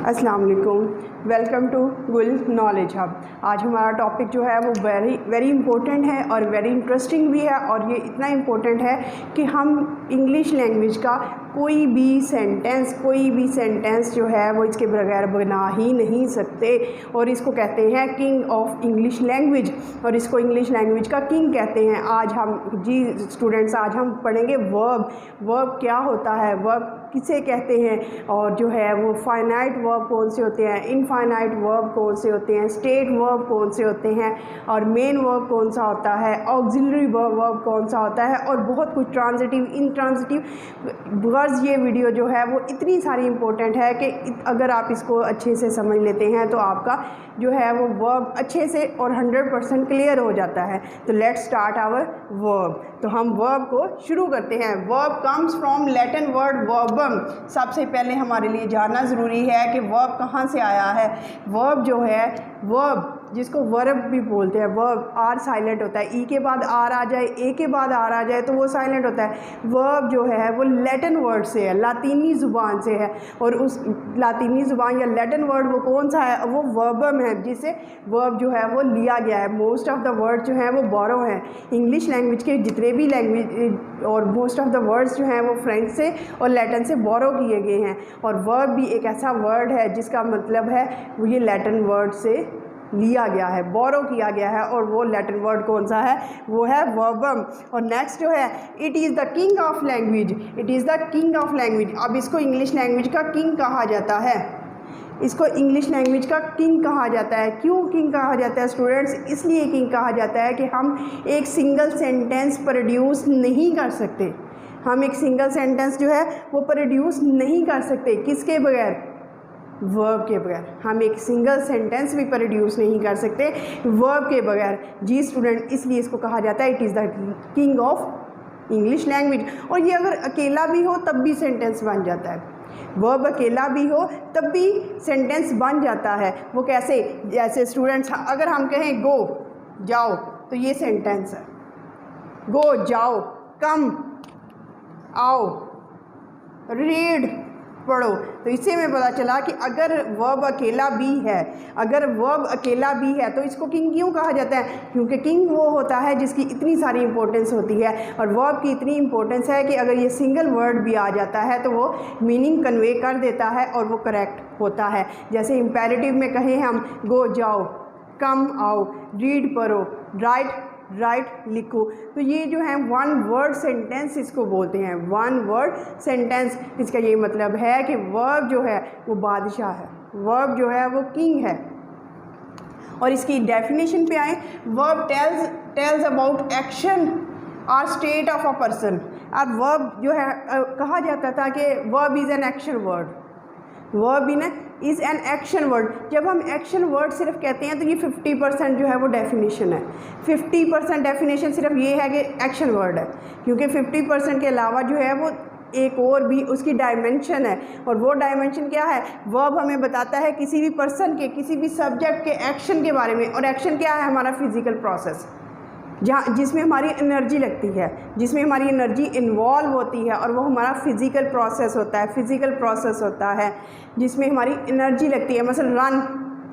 अस्सलाम वालेकुम, welcome to गुल नॉलेज हब। आज हमारा टॉपिक जो है वो वेरी इंपॉर्टेंट है और वेरी इंटरेस्टिंग भी है। और ये इतना इम्पोर्टेंट है कि हम इंग्लिश लैंग्वेज का कोई भी सेंटेंस जो है वो इसके बगैर बना ही नहीं सकते। और इसको कहते हैं किंग ऑफ इंग्लिश लैंग्वेज, और इसको इंग्लिश लैंग्वेज का किंग कहते हैं। आज हम स्टूडेंट्स आज हम पढ़ेंगे वर्ब क्या होता है, वर्ब किसे कहते हैं, और जो है वो फाइनाइट वर्ब कौन से होते हैं, इनफाइनाइट वर्ब कौन से होते हैं, स्टेट वर्ब कौन से होते हैं, और मेन वर्ब कौन सा होता है, ऑक्सिलरी वर्ब कौन सा होता है, और बहुत कुछ ट्रांजिटिव इनट्रांजिटिव वर्ड्स। ये वीडियो जो है वो इतनी सारी इंपॉर्टेंट है कि अगर आप इसको अच्छे से समझ लेते हैं तो आपका जो है वो वर्ब अच्छे से और 100% क्लियर हो जाता है। तो लेट्स स्टार्ट आवर वर्ब। तो हम वर्ब को शुरू करते हैं। Verb comes from Latin word verbum. सबसे पहले हमारे लिए जानना ज़रूरी है कि वर्ब कहाँ से आया है। वर्ब जो है, वर्ब जिसको वर्ब भी बोलते हैं, वर्ब आर साइलेंट होता है, ई के बाद आर आ जाए, ए के बाद आर आ जाए तो वो साइलेंट होता है। वर्ब जो है वो लैटिन वर्ड से है, लातीनी ज़ुबान से है, और उस लातीनी ज़ुबान या लैटिन वर्ड वो कौन सा है, वो वर्बम है, जिससे वर्ब जो है वो लिया गया है। मोस्ट ऑफ द वर्ड जो हैं वो बोरो हैं। इंग्लिश लैंग्वेज के जितने भी लैंग्वेज और मोस्ट ऑफ द वर्ड्स जो हैं वो फ्रेंच से और लैटिन से बोरो किए गए हैं। और वर्ब भी एक ऐसा वर्ड है जिसका मतलब है वो ये लैटिन वर्ड से लिया गया है, बोरो किया गया है, और वो लैटिन वर्ड कौन सा है, वो है वर्बम। और नेक्स्ट जो है, it is the king of language, it is the king of language. अब इसको इंग्लिश लैंग्वेज का किंग कहा जाता है, इसको इंग्लिश लैंग्वेज का किंग कहा जाता है। क्यों किंग कहा जाता है स्टूडेंट्स? इसलिए किंग कहा जाता है कि हम एक सिंगल सेंटेंस प्रोड्यूस नहीं कर सकते। हम एक सिंगल सेंटेंस जो है वो प्रोड्यूस नहीं कर सकते, किसके बगैर, वर्ब के बगैर। हम एक सिंगल सेंटेंस भी प्रोड्यूस नहीं कर सकते वर्ब के बगैर। जी स्टूडेंट, इसलिए इसको कहा जाता है it is the king of English language. और ये अगर अकेला भी हो तब भी सेंटेंस बन जाता है, वर्ब अकेला भी हो तब भी सेंटेंस बन जाता है। वो कैसे? जैसे स्टूडेंट्स अगर हम कहें गो जाओ तो ये सेंटेंस है, गो जाओ, कम आओ, रीड पढ़ो। तो इससे हमें पता चला कि अगर वर्ब अकेला भी है, अगर वर्ब अकेला भी है तो इसको किंग क्यों कहा जाता है? क्योंकि किंग वो होता है जिसकी इतनी सारी इंपॉर्टेंस होती है। और वर्ब की इतनी इंपॉर्टेंस है कि अगर ये सिंगल वर्ड भी आ जाता है तो वो मीनिंग कन्वे कर देता है और वो करेक्ट होता है। जैसे इम्पेरेटिव में कहें हम गो जाओ, कम आओ, रीड पढ़ो, राइट लिखो, तो ये जो है वन वर्ड सेंटेंस इसको बोलते हैं, वन वर्ड सेंटेंस। इसका ये मतलब है कि वर्ब जो है वो बादशाह है, वर्ब जो है वो किंग है। और इसकी डेफिनेशन पे आए, वर्ब टेल्स अबाउट एक्शन और स्टेट ऑफ अ पर्सन। अब वर्ब जो है कहा जाता था कि verb is an action word, verb is an action word. जब हम एक्शन वर्ड सिर्फ कहते हैं तो ये 50% जो है वो डेफिनेशन है। 50% डेफिनेशन सिर्फ ये है कि एक्शन वर्ड है, क्योंकि 50% के अलावा जो है वो एक और भी उसकी डायमेंशन है। और वो डायमेंशन क्या है? वर्ब हमें बताता है किसी भी पर्सन के, किसी भी सब्जेक्ट के एक्शन के बारे में। और एक्शन क्या है? हमारा फिजिकल प्रोसेस, जिसमें हमारी एनर्जी लगती है, जिसमें हमारी एनर्जी इन्वॉल्व होती है, और वो हमारा फिज़िकल प्रोसेस होता है, फिज़िकल प्रोसेस होता है जिसमें हमारी एनर्जी लगती है। मसलन रन,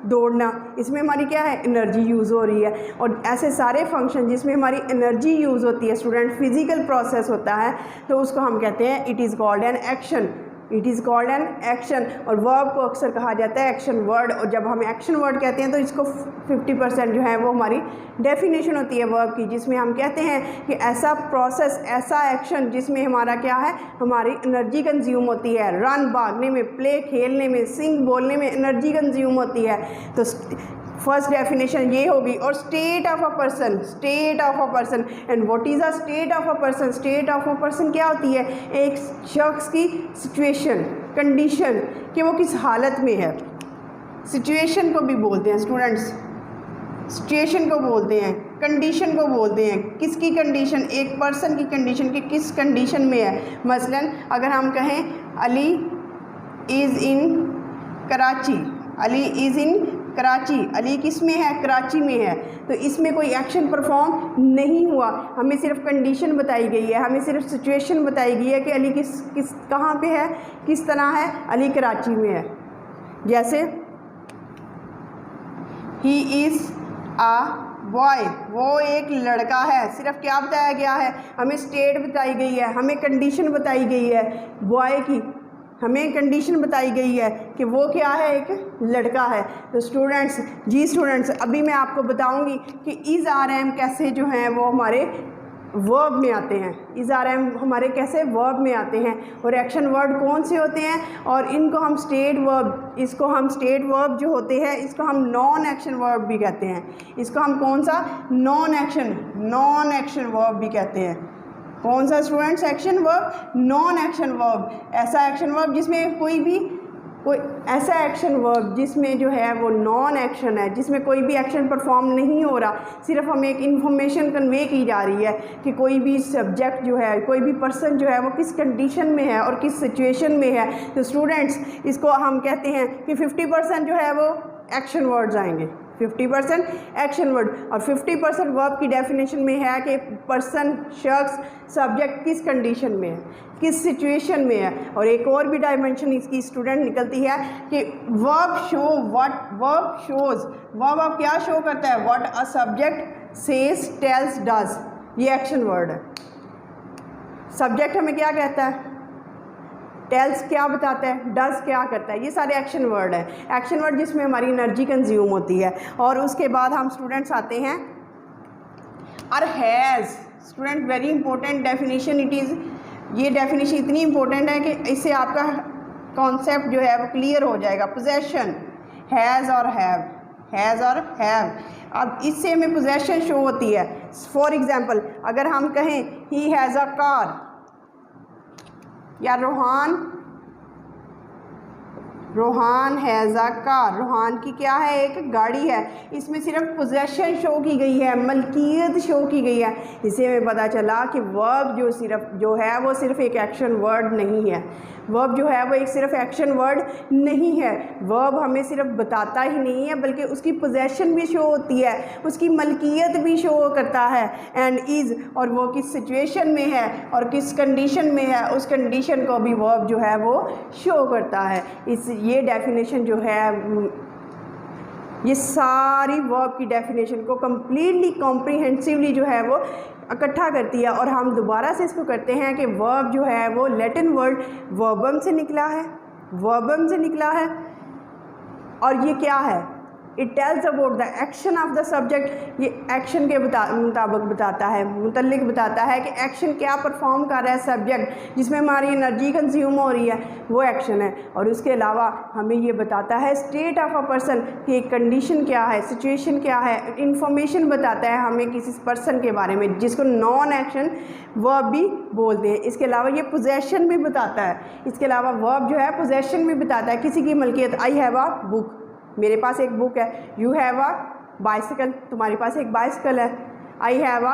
दौड़ना, इसमें हमारी क्या है? एनर्जी यूज़ हो रही है। और ऐसे सारे फंक्शन जिसमें हमारी एनर्जी यूज़ होती है स्टूडेंट, फिज़िकल प्रोसेस होता है, तो उसको हम कहते हैं it is called an action, it is called an action. और वर्ब को अक्सर कहा जाता है एक्शन वर्ड। और जब हम एक्शन वर्ड कहते हैं तो इसको 50% जो है वो हमारी डेफिनेशन होती है वर्ब की, जिसमें हम कहते हैं कि ऐसा प्रोसेस, ऐसा एक्शन जिसमें हमारा क्या है, हमारी एनर्जी कंज्यूम होती है। रन भागने में, प्ले खेलने में, सिंग बोलने में एनर्जी कंज्यूम होती है। तो फर्स्ट डेफिनेशन ये होगी। और state of a person, state of a person, and what is a state of a person? State of a person क्या होती है? एक शख्स की सिचुएशन, कंडीशन, कि वो किस हालत में है। सिचुएशन को भी बोलते हैं स्टूडेंट्स, सिचुएशन को बोलते हैं, कंडीशन को बोलते हैं। किसकी कंडीशन? एक पर्सन की कंडीशन, कि किस कंडीशन में है। मसलन अगर हम कहें Ali is in Karachi, Ali is in Karachi, Ali किस में है? कराची में है। तो इसमें कोई एक्शन परफॉर्म नहीं हुआ, हमें सिर्फ कंडीशन बताई गई है, हमें सिर्फ सिचुएशन बताई गई है कि अली कहाँ पे है, किस तरह है, अली कराची में है। जैसे ही इज़ आ बॉय, वो एक लड़का है, सिर्फ क्या बताया गया है, हमें स्टेट बताई गई है, हमें कंडीशन बताई गई है बॉय की, हमें कंडीशन बताई गई है कि वो क्या है, एक लड़का है। तो स्टूडेंट्स, जी स्टूडेंट्स, अभी मैं आपको बताऊंगी कि इज़ आर एम कैसे जो हैं वो हमारे वर्ब में आते हैं, इज़ आर एम हमारे कैसे वर्ब में आते हैं, और एक्शन वर्ड कौन से होते हैं, और इनको हम स्टेट वर्ब, इसको हम स्टेट वर्ब जो होते हैं इसको हम नॉन एक्शन वर्ब भी कहते हैं। इसको हम कौन सा, नॉन एक्शन वर्ब भी कहते हैं। कौन सा students, action verb, non action verb, ऐसा एक्शन वर्ब जिसमें कोई ऐसा एक्शन वर्ब जिसमें जो है वो नॉन एक्शन है, जिसमें कोई भी एक्शन परफॉर्म नहीं हो रहा, सिर्फ हमें एक इन्फॉर्मेशन कन्वे की जा रही है कि कोई भी सब्जेक्ट जो है, कोई भी पर्सन जो है वो किस कंडीशन में है और किस सिचुएशन में है। तो स्टूडेंट्स, इसको हम कहते हैं कि 50% जो है वो एक्शन वर्ड्स आएंगे, 50% एक्शन वर्ड, और 50% वर्ब की डेफिनेशन में है कि पर्सन, शख्स, सब्जेक्ट किस कंडीशन में है, किस सिचुएशन में है। और एक और भी डायमेंशन इसकी स्टूडेंट निकलती है कि verb show what, verb shows, verb अब क्या शो करता है, what a subject says, tells, does, ये एक्शन वर्ड है। सब्जेक्ट हमें क्या कहता है, टेल्स क्या बताता है, डज क्या करता है, ये सारे एक्शन वर्ड हैं। एक्शन वर्ड जिसमें हमारी एनर्जी कंज्यूम होती है। और उसके बाद हम स्टूडेंट्स आते हैं और has, student very important definition it is, ये डेफिनेशन इतनी इंपॉर्टेंट है कि इससे आपका कॉन्सेप्ट जो है वो क्लियर हो जाएगा। पोजेशन, हैज़ और हैव, हैज़ और हैव, अब इससे हमें पोजेशन शो होती है। फॉर एग्जाम्पल, अगर हम कहें ही हैज़ अ कार, या Rohan has a car, Rohan की क्या है, एक गाड़ी है, इसमें सिर्फ पोजेशन शो की गई है, मलकियत शो की गई है। इससे हमें पता चला कि वर्ब जो है वो सिर्फ एक एक्शन वर्ड नहीं है, वर्ब जो है वो एक सिर्फ एक्शन वर्ड नहीं है। वर्ब हमें सिर्फ बताता ही नहीं है बल्कि उसकी पोजेशन भी शो होती है, उसकी मलकियत भी शो करता है, एंड इज़, और वो किस सिचुएशन में है और किस कंडीशन में है, उस कंडीशन को भी वर्ब जो है वो शो करता है। ये डेफिनेशन जो है, ये सारी वर्ब की डेफिनेशन को कम्प्लीटली कॉम्प्रिहेंसिवली जो है वो इकट्ठा करती है। और हम दोबारा से इसको करते हैं कि वर्ब जो है वो लैटिन वर्ड वर्बम से निकला है, वर्बम से निकला है, और ये क्या है, it tells about the action of the subject, ये एक्शन के मुताबिक बताता है, मुतल्लिक बताता है कि एक्शन क्या परफॉर्म कर रहा है सब्जेक्ट, जिसमें हमारी एनर्जी कंज्यूम हो रही है, वो एक्शन है। और उसके अलावा हमें ये बताता है स्टेट ऑफ अ पर्सन कि कंडीशन क्या है, सिचुएशन क्या है, इंफॉर्मेशन बताता है हमें किसी पर्सन के बारे में, जिसको नॉन एक्शन वर्ब भी बोलते हैं। इसके अलावा ये पोजेशन भी बताता है, इसके अलावा वर्ब जो है पोजेशन भी बताता है किसी की मलकियत। आई हैव अ बुक, मेरे पास एक बुक है। यू हैव अ बाइसिकल, तुम्हारे पास एक बाइसिकल है। I have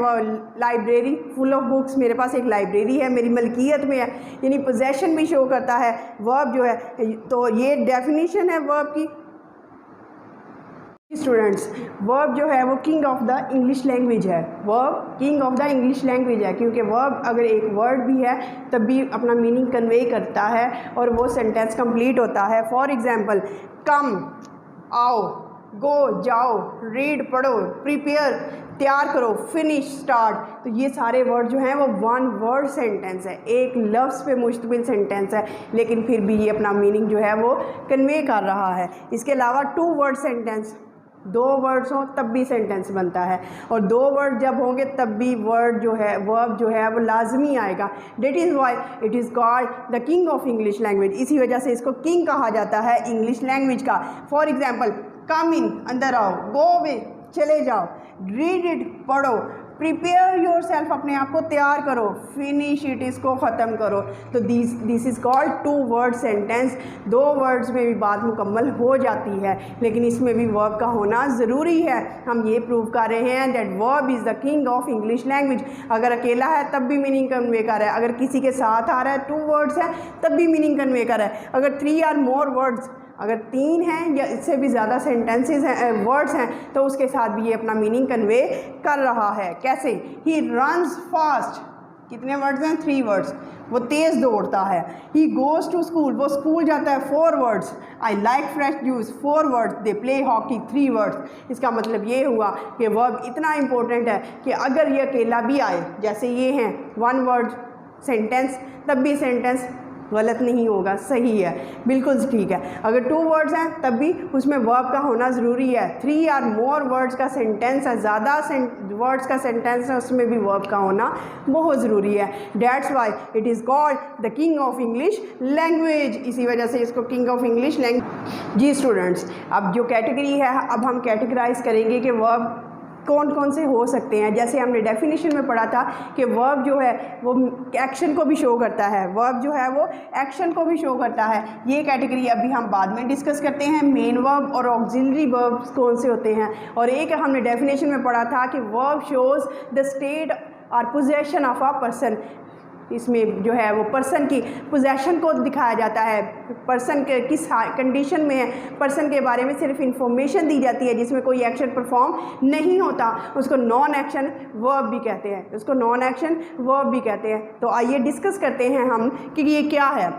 a library full of books, मेरे पास एक लाइब्रेरी है, मेरी मलकियत में है, यानी पोजेशन भी शो करता है वर्ब जो है। तो ये डेफिनेशन है वर्ब की। स्टूडेंट्स, वर्ब जो है वो king of the English language है, verb king of the English language है, क्योंकि वर्ब अगर एक वर्ड भी है तब भी अपना मीनिंग कन्वे करता है और वो सेंटेंस कंप्लीट होता है। फॉर एग्जांपल, कम, आओ, गो, जाओ, रीड, पढ़ो, प्रिपेयर, तैयार करो, फिनिश, स्टार्ट। तो ये सारे वर्ड जो हैं वो वन वर्ड सेंटेंस है, एक लफ्ज़ पे मुश्तमिल सेंटेंस है, लेकिन फिर भी ये अपना मीनिंग जो है वो कन्वे कर रहा है। इसके अलावा टू वर्ड सेंटेंस, दो वर्ड्स हों तब भी सेंटेंस बनता है, और दो वर्ड जब होंगे तब भी वर्ड जो है, वर्ब जो है वो लाजमी आएगा। That is why it is called the king of English language, इसी वजह से इसको किंग कहा जाता है इंग्लिश लैंग्वेज का। फॉर एग्जाम्पल, कम इन, अंदर आओ, गो अवे, चले जाओ, रीड इट, पढ़ो, प्रिपेयर योर सेल्फ, अपने आप को तैयार करो, फिनिश इट, इसको ख़त्म करो। तो this is called two word sentence. दो वर्ड्स में भी बात मुकम्मल हो जाती है, लेकिन इसमें भी वर्ब का होना ज़रूरी है। हम ये प्रूव कर रहे हैं that verb is the king of English language. अगर अकेला है तब भी मीनिंग कन्वे कर रहा है, अगर किसी के साथ आ रहा है, टू वर्ड्स हैं, तब भी मीनिंग कन्वे कर रहा है। अगर 3 और मोर वर्ड्स, अगर 3 हैं या इससे भी ज़्यादा सेंटेंसेस हैं, वर्ड्स हैं, तो उसके साथ भी ये अपना मीनिंग कन्वे कर रहा है। कैसे? ही रन्स फास्ट, कितने वर्ड्स हैं? 3 वर्ड्स। वो तेज़ दौड़ता है। ही गोज़ टू स्कूल, वो स्कूल जाता है। 4 words. I like fresh juice, 4 words. They play hockey, 3 words. इसका मतलब ये हुआ कि वर्ब इतना इंपॉर्टेंट है कि अगर ये अकेला भी आए, जैसे ये हैं 1 वर्ड सेंटेंस, तब भी सेंटेंस गलत नहीं होगा, सही है, बिल्कुल ठीक है। अगर 2 वर्ड्स हैं तब भी उसमें वर्ब का होना ज़रूरी है। 3 और मोर वर्ड्स का सेंटेंस है, ज़्यादा वर्ड्स का सेंटेंस है, उसमें भी वर्ब का होना बहुत ज़रूरी है। That's why it is called the king of English language. इसी वजह से इसको किंग ऑफ इंग्लिश लैंग्वेज। जी स्टूडेंट्स, अब जो कैटेगरी है, अब हम कैटेगराइज करेंगे कि वर्ब कौन कौन से हो सकते हैं। जैसे हमने डेफिनेशन में पढ़ा था कि वर्ब जो है वो एक्शन को भी शो करता है, वर्ब जो है वो एक्शन को भी शो करता है। ये कैटेगरी अभी हम बाद में डिस्कस करते हैं। मेन वर्ब और ऑक्सिलरी वर्ब्स कौन से होते हैं। और एक हमने डेफिनेशन में पढ़ा था कि वर्ब शोज़ द स्टेट और पोजेशन ऑफ अ पर्सन। इसमें जो है वो पर्सन की पोजेशन को दिखाया जाता है, पर्सन के किस कंडीशन में है, पर्सन के बारे में सिर्फ इंफॉर्मेशन दी जाती है, जिसमें कोई एक्शन परफॉर्म नहीं होता, उसको नॉन एक्शन वर्ब भी कहते हैं, उसको नॉन एक्शन वर्ब भी कहते हैं। तो आइए डिस्कस करते हैं हम कि ये क्या है।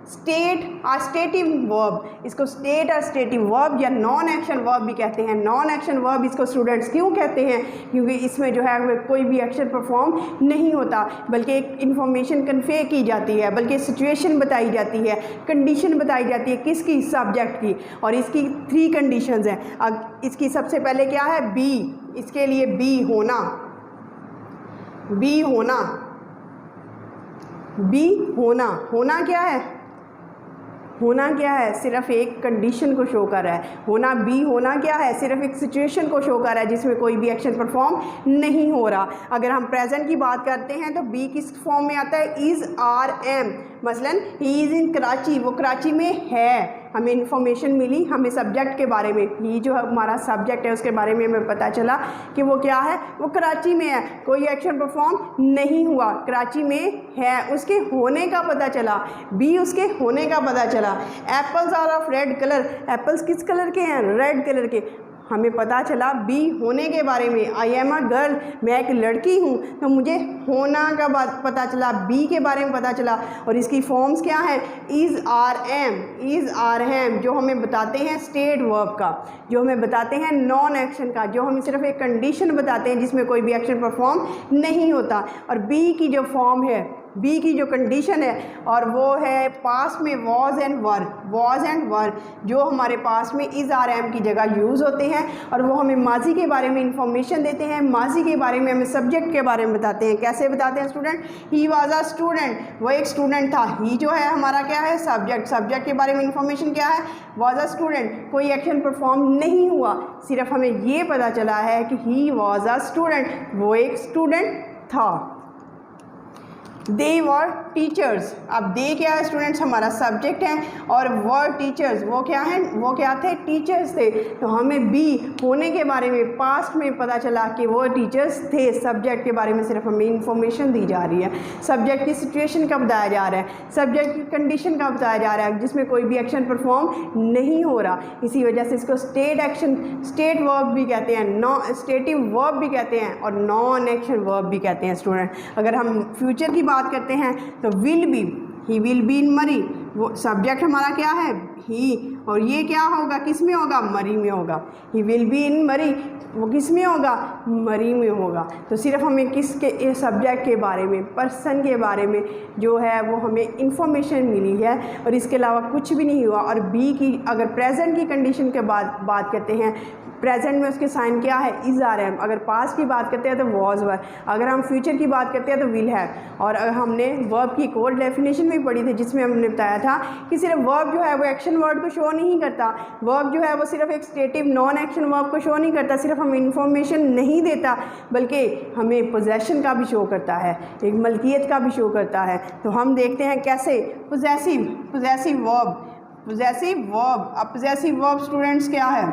स्टेट और स्टेटिव वर्ब, इसको स्टेट और स्टेटिव वर्ब या नॉन एक्शन वर्ब भी कहते हैं। नॉन एक्शन वर्ब इसको स्टूडेंट्स क्यों कहते हैं? क्योंकि इसमें जो है कोई भी एक्शन परफॉर्म नहीं होता, बल्कि एक इन्फॉर्मेशन कन्वे की जाती है, बल्कि सिचुएशन बताई जाती है, कंडीशन बताई जाती है, किसकी? सब्जेक्ट की। और इसकी 3 कंडीशंस हैं। अब इसकी सबसे पहले क्या है? बी। इसके लिए बी होना, बी होना, बी होना। होना क्या है? होना क्या है? सिर्फ एक कंडीशन को शो कर रहा है। होना, बी होना क्या है? सिर्फ एक सिचुएशन को शो कर रहा है जिसमें कोई भी एक्शन परफॉर्म नहीं हो रहा। अगर हम प्रेजेंट की बात करते हैं तो बी किस फॉर्म में आता है? Is, are, am. मसलन ही इज़ इन कराची, वो कराची में है। हमें इन्फॉर्मेशन मिली, हमें सब्जेक्ट के बारे में, ही जो हमारा सब्जेक्ट है उसके बारे में हमें पता चला कि वो क्या है, वो कराची में है। कोई एक्शन परफॉर्म नहीं हुआ, कराची में है, उसके होने का पता चला। बी उसके होने का पता चला। Apples are of red colour, apples किस कलर के हैं? रेड कलर के। हमें पता चला बी होने के बारे में। आई एम अ गर्ल, मैं एक लड़की हूँ, तो मुझे होना का पता चला, बी के बारे में पता चला। और इसकी फॉर्म्स क्या है? Is, are, am. Is, are, am जो हमें बताते हैं स्टेट वर्ब का, जो हमें बताते हैं नॉन एक्शन का, जो हमें सिर्फ एक कंडीशन बताते हैं जिसमें कोई भी एक्शन परफॉर्म नहीं होता। और बी की जो फॉर्म है, बी की जो कंडीशन है, और वो है पास में was and were. Was and were जो हमारे पास में इज़, आर, एम की जगह यूज़ होते हैं, और वो हमें माजी के बारे में इंफॉर्मेशन देते हैं, माजी के बारे में हमें सब्जेक्ट के बारे में बताते हैं। कैसे बताते हैं student? He was a student, वो एक स्टूडेंट था। ही जो है हमारा क्या है? सब्जेक्ट। सब्जेक्ट के बारे में इंफॉर्मेशन क्या है? Was a student. कोई एक्शन परफॉर्म नहीं हुआ, सिर्फ हमें ये पता चला है कि ही वॉज अ स्टूडेंट, वो एक स्टूडेंट था। दे वर टीचर्स। अब दे क्या है स्टूडेंट्स? हमारा सब्जेक्ट है, और वर टीचर्स वो क्या हैं? वो क्या थे? टीचर्स थे। तो हमें बी होने के बारे में पास्ट में पता चला कि वो टीचर्स थे। सब्जेक्ट के बारे में सिर्फ हमें इंफॉर्मेशन दी जा रही है। सब्जेक्ट की सिचुएशन का बताया जा रहा है, सब्जेक्ट की कंडीशन का बताया जा रहा है जिसमें कोई भी एक्शन परफॉर्म नहीं हो रहा। इसी वजह से इसको स्टेट एक्शन, स्टेट वर्ब भी कहते हैं, नॉन स्टेटिव वर्ब भी कहते हैं, और नॉन एक्शन वर्ब भी कहते हैं स्टूडेंट। अगर हम फ्यूचर की बात करते हैं तो will be, he will be in मरी, वो सब्जेक्ट हमारा क्या है? ही। और ये क्या होगा? किस में होगा? मरी में होगा। ही विल बी इन मरी, वो किस में होगा? मरी में होगा। तो सिर्फ हमें किसके सब्जेक्ट के बारे में, पर्सन के बारे में जो है वो हमें इंफॉर्मेशन मिली है, और इसके अलावा कुछ भी नहीं हुआ। और बी की अगर प्रेजेंट की कंडीशन के बाद बात करते हैं, प्रेजेंट में उसके साइन क्या है? Is, are, am. अगर पास्ट की बात करते हैं तो वॉज, वर। अगर हम फ्यूचर की बात करते हैं तो विल हैव। और अगर हमने वर्ब की एक और डेफिनेशन भी पढ़ी थी जिसमें हमने बताया था कि सिर्फ वर्ब जो है वो एक्शन वर्ड को शो नहीं करता, वर्ब जो है वो सिर्फ एक स्टेटिव नॉन एक्शन वर्ब को शो नहीं करता, सिर्फ हमें इंफॉर्मेशन नहीं देता, बल्कि हमें पोजेशन का भी शो करता है, एक मलकियत का भी शो करता है। तो हम देखते हैं कैसे। Possessive, possessive verb, possessive verb. अब पोजेसिव वर्ब स्टूडेंट्स क्या है?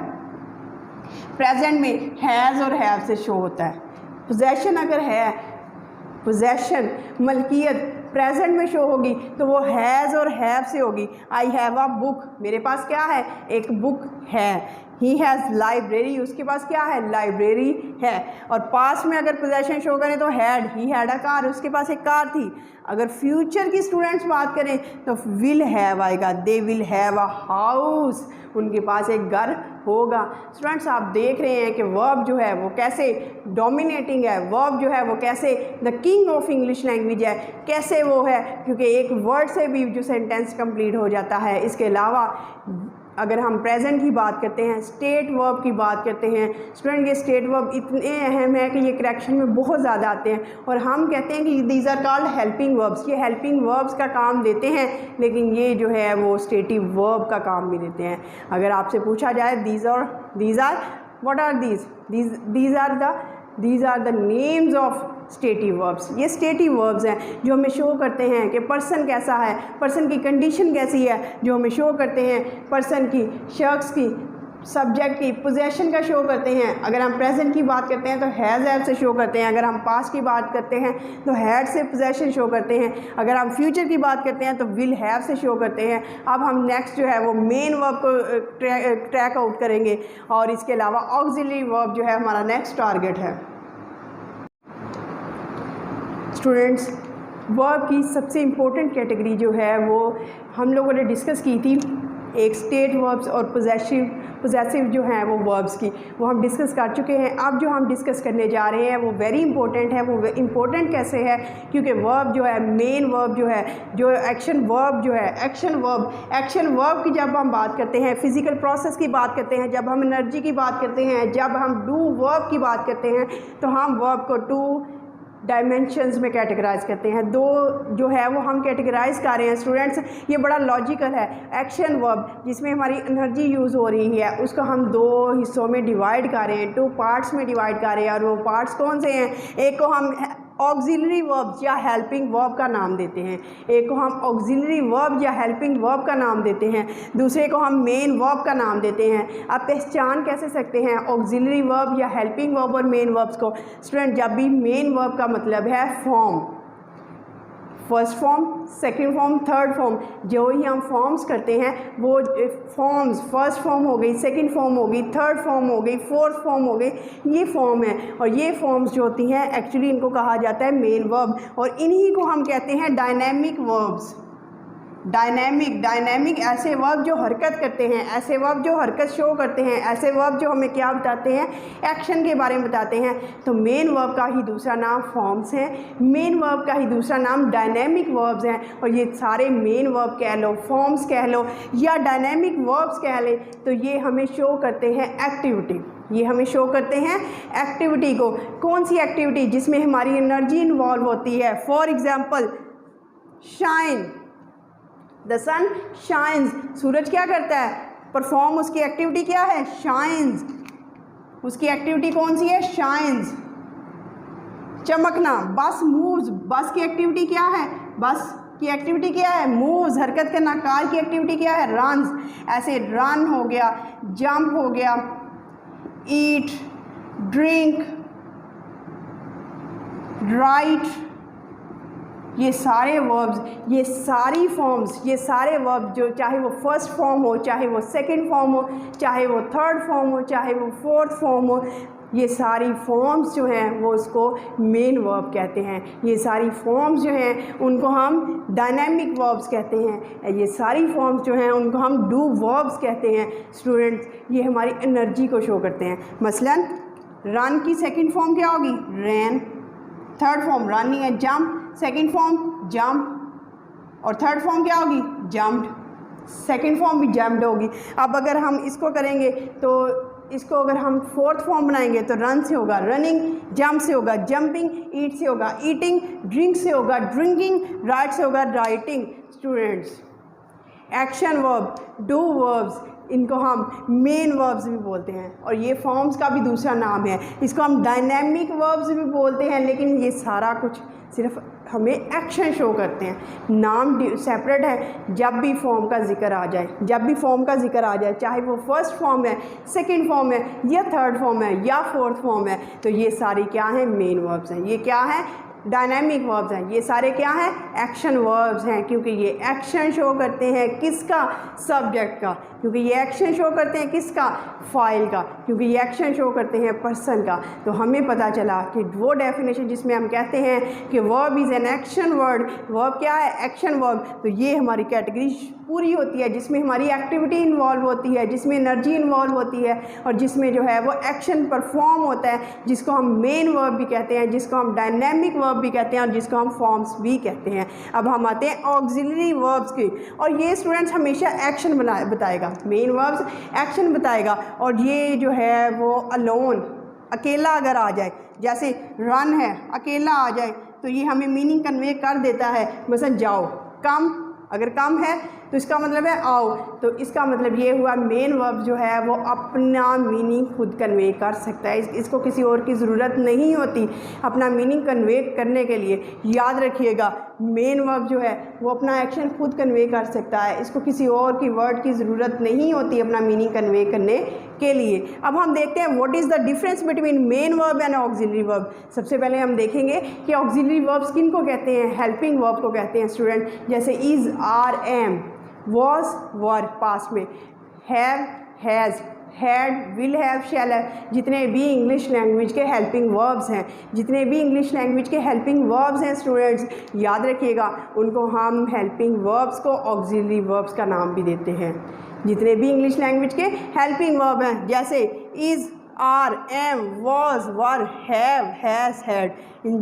प्रेजेंट में हैज़ और हैव से शो होता है। पोजेशन अगर है, पोजेशन मलकियत प्रेजेंट में शो होगी तो वो हैज़ और हैव से होगी। आई हैव अ बुक, मेरे पास क्या है? एक बुक है। ही हैज़ लाइब्रेरी, उसके पास क्या है, लाइब्रेरी है। और पास्ट में अगर पोजेशन शो करें तो had, he had a car, उसके पास एक कार थी। अगर फ्यूचर की स्टूडेंट्स बात करें तो विल हैव आएगा, they will have a house, उनके पास एक घर होगा। स्टूडेंट्स आप देख रहे हैं कि वर्ब जो है वो कैसे डोमिनेटिंग है, वर्ब जो है वो कैसे the king of English language है, कैसे वो है, क्योंकि एक वर्ड से भी जो सेंटेंस कंप्लीट हो जाता है। इसके अलावा अगर हम प्रेजेंट की बात करते हैं, स्टेट वर्ब की बात करते हैं, स्टूडेंट ये स्टेट वर्ब इतने अहम है कि ये करेक्शन में बहुत ज़्यादा आते हैं और हम कहते हैं कि these are called helping verbs, ये हेल्पिंग वर्ब्स का काम देते हैं, लेकिन ये जो है वो स्टेटिव वर्ब का काम भी देते हैं। अगर आपसे पूछा जाए these are what are these are the names of stative verbs, ये स्टेटिव वर्ब्स हैं जो हमें शो करते हैं कि पर्सन कैसा है, पर्सन की कंडीशन कैसी है, जो हमें शो करते हैं पर्सन की, शख्स की, सब्जेक्ट की, पोजेशन का शो करते हैं। अगर हम प्रेजेंट की बात करते हैं तो हैज़ हैव से शो करते हैं, अगर हम पास्ट की बात करते हैं तो हैड से पोजेशन शो करते हैं, अगर हम फ्यूचर की बात करते हैं तो विल हैव से शो करते हैं। अब हम नेक्स्ट जो है वो मेन वर्ब को ट्रैक आउट करेंगे और इसके अलावा ऑक्सिलरी वर्ब जो है हमारा नेक्स्ट टारगेट है। स्टूडेंट्स वर्ब की सबसे इम्पोर्टेंट कैटेगरी जो है वो हम लोगों ने डिस्कस की थी, एक स्टेट वर्ब्स और पोजेसिव जो हैं वो वर्ब्स की, वो हम डिस्कस कर चुके हैं। अब जो हम डिस्कस करने जा रहे हैं वो वेरी इंपॉर्टेंट है। वो इम्पोर्टेंट कैसे है, क्योंकि वर्ब जो है, मेन वर्ब जो है, जो एक्शन वर्ब जो है, एक्शन वर्ब की जब हम बात करते हैं, फिजिकल प्रोसेस की बात करते हैं, जब हम एनर्जी की बात करते हैं, जब हम डू वर्ब की बात करते हैं, तो हम वर्ब को टू डायमेंशंस में कैटेगराइज करते हैं। दो जो है वो हम कैटेगराइज कर रहे हैं स्टूडेंट्स, ये बड़ा लॉजिकल है। एक्शन वर्ब जिसमें हमारी एनर्जी यूज़ हो रही है उसको हम दो हिस्सों में डिवाइड कर रहे हैं, टू पार्ट्स में डिवाइड कर रहे हैं, और वो पार्ट्स कौन से हैं, एक को हम ऑक्सिलरी वर्ब्स या हेल्पिंग वर्ब का नाम देते हैं, एक को हम ऑक्सिलरी वर्ब या हेल्पिंग वर्ब का नाम देते हैं, दूसरे को हम मेन वर्ब का नाम देते हैं। आप पहचान कैसे सकते हैं ऑक्सिलरी वर्ब या हेल्पिंग वर्ब और मेन वर्ब्स को? स्टूडेंट जब भी मेन वर्ब का मतलब है form, first form, second form, third form, जो ही हम फॉर्म्स करते हैं वो फॉर्म्स, फर्स्ट फॉर्म हो गई, सेकंड फॉर्म हो गई, थर्ड फॉर्म हो गई, फोर्थ फॉर्म हो गई, ये फॉर्म है। और ये फॉर्म्स जो होती हैं एक्चुअली इनको कहा जाता है मेन वर्ब, और इन्हीं को हम कहते हैं डायनेमिक वर्ब्स। डायनेमिक ऐसे वर्ब जो हरकत करते हैं, ऐसे वर्ब जो हरकत शो करते हैं, ऐसे वर्ब जो हमें क्या बताते हैं, एक्शन के बारे में बताते हैं। तो मेन वर्ब का ही दूसरा नाम फॉर्म्स है, मेन वर्ब का ही दूसरा नाम डायनेमिक वर्ब्स हैं। और ये सारे मेन वर्ब कह लो, फॉर्म्स कह लो या डायनेमिक वर्ब्स कह ले, तो ये हमें शो करते हैं एक्टिविटी, ये हमें शो करते हैं एक्टिविटी को। कौन सी एक्टिविटी? जिसमें हमारी एनर्जी इन्वॉल्व होती है। For example shine, the sun shines, सूरज क्या करता है, परफॉर्म, उसकी एक्टिविटी क्या है, शाइन्स, उसकी एक्टिविटी कौन सी है, शाइन्स। चमकना, बस मूव्स, बस की एक्टिविटी क्या है, बस की एक्टिविटी क्या है, मूव्स, हरकत करना। कार की एक्टिविटी क्या है, रन्स। ऐसे रन हो गया, जंप हो गया, ईट, ड्रिंक, राइट, ये सारे वर्ब्स, ये सारी फॉर्म्स, ये सारे वर्ब जो चाहे वो फर्स्ट फॉर्म हो, चाहे वो सेकंड फॉर्म हो, चाहे वो थर्ड फॉर्म हो, चाहे वो फोर्थ फॉर्म हो, ये सारी फॉर्म्स जो हैं वो उसको मेन वर्ब कहते हैं। ये सारी फॉर्म्स जो हैं उनको हम डायनामिक वर्ब्स कहते हैं। ये सारी फॉर्म्स जो हैं उनको हम डू वर्ब्स कहते हैं। स्टूडेंट्स ये हमारी एनर्जी को शो करते हैं। मसलन रन की सेकंड फॉर्म क्या होगी, रैन, थर्ड फॉर्म रनिंग है, जंप, सेकेंड फॉर्म जंप, और थर्ड फॉर्म क्या होगी, जंप्ड, सेकेंड फॉर्म भी जंप्ड होगी। अब अगर हम इसको करेंगे तो इसको अगर हम फोर्थ फॉर्म बनाएंगे तो रन से होगा रनिंग, जंप से होगा जंपिंग, ईट से होगा ईटिंग, ड्रिंक से होगा ड्रिंकिंग, राइट से होगा writing. Students action verb, do verbs, इनको हम मेन वर्ब्स भी बोलते हैं, और ये फॉर्म्स का भी दूसरा नाम है। इसको हम डायनेमिक वर्ब्स भी बोलते हैं, लेकिन ये सारा कुछ सिर्फ हमें एक्शन शो करते हैं। नाम सेपरेट है। जब भी फॉर्म का जिक्र आ जाए, जब भी फॉर्म का जिक्र आ जाए, चाहे वो फर्स्ट फॉर्म है, सेकंड फॉर्म है, या थर्ड फॉर्म है, या फोर्थ फॉर्म है, तो ये सारी क्या हैं, मेन वर्ब्स हैं। ये क्या है, डायनामिक वर्ब्स हैं। ये सारे क्या हैं? एक्शन वर्ब्स हैं, क्योंकि ये एक्शन शो करते हैं किसका? सब्जेक्ट का। क्योंकि ये एक्शन शो करते हैं किसका? फाइल का। क्योंकि ये एक्शन शो करते हैं पर्सन का। तो हमें पता चला कि वो डेफिनेशन जिसमें हम कहते हैं कि verb is an action word, verb क्या है? Action verb. तो ये हमारी कैटेगरी पूरी होती है जिसमें हमारी एक्टिविटी इन्वॉल्व होती है, जिसमें एनर्जी इन्वॉल्व होती है और जिसमें जो है वो एक्शन परफॉर्म होता है, जिसको हम मेन वर्ब भी कहते हैं, जिसको हम डायनेमिक वर्ब भी कहते हैं और जिसको हम फॉर्म्स भी कहते हैं। अब हम आते हैं ऑक्सिलरी वर्ब्स की, और ये स्टूडेंट्स हमेशा एक्शन बताएगा। मेन वर्ब्स एक्शन बताएगा, और ये जो है वो अलोन, अकेला अगर आ जाए, जैसे रन है, अकेला आ जाए तो ये हमें मीनिंग कन्वे कर देता है। मसलन जाओ, कम, अगर कम है तो इसका मतलब है आओ। तो इसका मतलब ये हुआ मेन वर्ब जो है वो अपना मीनिंग खुद कन्वे कर सकता है, इसको किसी और की ज़रूरत नहीं होती अपना मीनिंग कन्वे करने के लिए। याद रखिएगा, मेन वर्ब जो है वो अपना एक्शन खुद कन्वे कर सकता है, इसको किसी और की वर्ड की ज़रूरत नहीं होती अपना मीनिंग कन्वे करने के लिए। अब हम देखते हैं what is the difference between main verb and auxiliary verb. सबसे पहले हम देखेंगे कि ऑक्सिलरी वर्ब्स किन को कहते हैं? हेल्पिंग वर्ब को कहते हैं स्टूडेंट। जैसे is, are, am, was, were past में, have, has, had, will have, shall have, जितने भी इंग्लिश लैंग्वेज के हेल्पिंग वर्ब्स हैं, जितने भी इंग्लिश लैंग्वेज के हेल्पिंग वर्ब्स हैं स्टूडेंट्स, याद रखिएगा उनको हम हेल्पिंग वर्ब्स को ऑक्सिलरी वर्ब्स का नाम भी देते हैं। जितने भी इंग्लिश लैंग्वेज के हेल्पिंग वर्ब हैं, जैसे is, are, am, was, were, have, has, had,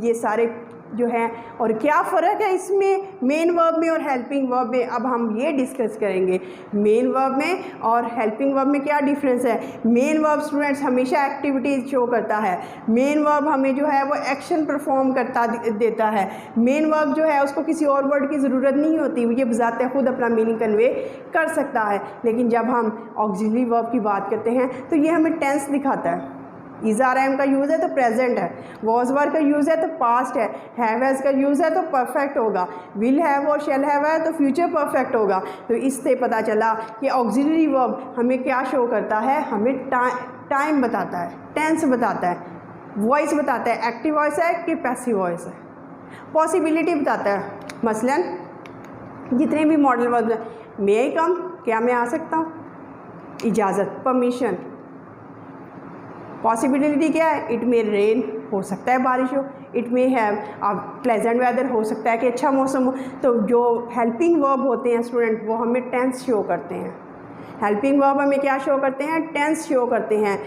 ये सारे जो है। और क्या फ़र्क है इसमें मेन वर्ब में और हेल्पिंग वर्ब में? अब हम ये डिस्कस करेंगे मेन वर्ब में और हेल्पिंग वर्ब में क्या डिफरेंस है। मेन वर्ब स्टूडेंट्स हमेशा एक्टिविटीज़ शो करता है। मेन वर्ब हमें जो है वो एक्शन परफॉर्म करता देता है। मेन वर्ब जो है उसको किसी और वर्ड की ज़रूरत नहीं होती, ये बजाते खुद अपना मीनिंग कन्वे कर सकता है। लेकिन जब हम ऑक्सिलरी वर्ब की बात करते हैं तो ये हमें टेंस दिखाता है। इज़, आर, एम का यूज़ है तो प्रेजेंट है, वॉज, वर का यूज़ है तो पास्ट है, हैव, हैज़ का यूज़ है तो परफेक्ट होगा, विल हैव और शैल हैव है तो फ्यूचर परफेक्ट होगा। तो इससे पता चला कि ऑक्सिलरी वर्ब हमें क्या शो करता है? हमें टाइम बताता है, टेंस बताता है, वॉइस बताता है, एक्टिव वॉइस है कि पैसिव वॉइस है, पॉसिबिलिटी बताता है। मसलन जितने भी मॉडल वर्ब हैं, मे आई कम, क्या मैं आ सकता हूँ, इजाज़त, परमिशन। पॉसिबिलिटी क्या है? इट मे रेन, हो सकता है बारिश हो, इट मे हैव, अब प्लेजेंट वेदर, हो सकता है कि अच्छा मौसम हो। तो जो हेल्पिंग वर्ब होते हैं स्टूडेंट वो हमें टेंस शो करते हैं। हेल्पिंग वर्ब हमें क्या शो करते हैं? टेंस शो करते हैं,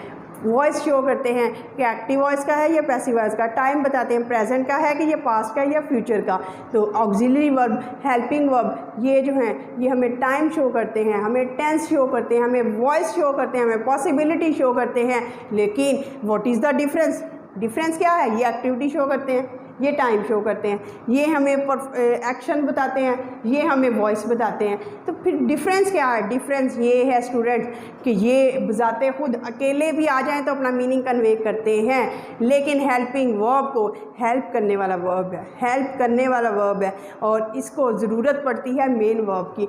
वॉइस शो करते हैं कि एक्टिव वॉइस का है या पैसिव वॉइस का, टाइम बताते हैं प्रेजेंट का है कि ये पास्ट का है या फ्यूचर का। तो ऑक्सिलरी वर्ब, हेल्पिंग वर्ब ये जो हैं ये हमें टाइम शो करते हैं, हमें टेंस शो करते हैं, हमें वॉइस शो करते हैं, हमें पॉसिबिलिटी शो करते हैं। लेकिन what is the difference? Difference क्या है? ये एक्टिविटी शो करते हैं, ये टाइम शो करते हैं, ये हमें एक्शन बताते हैं, ये हमें वॉइस बताते हैं। तो फिर डिफरेंस क्या है? डिफरेंस ये है स्टूडेंट्स कि ये बजाते खुद अकेले भी आ जाएं तो अपना मीनिंग कन्वे करते हैं, लेकिन हेल्पिंग वर्ब को हेल्प करने वाला वर्ब है, हेल्प करने वाला वर्ब है और इसको ज़रूरत पड़ती है मेन वर्ब की।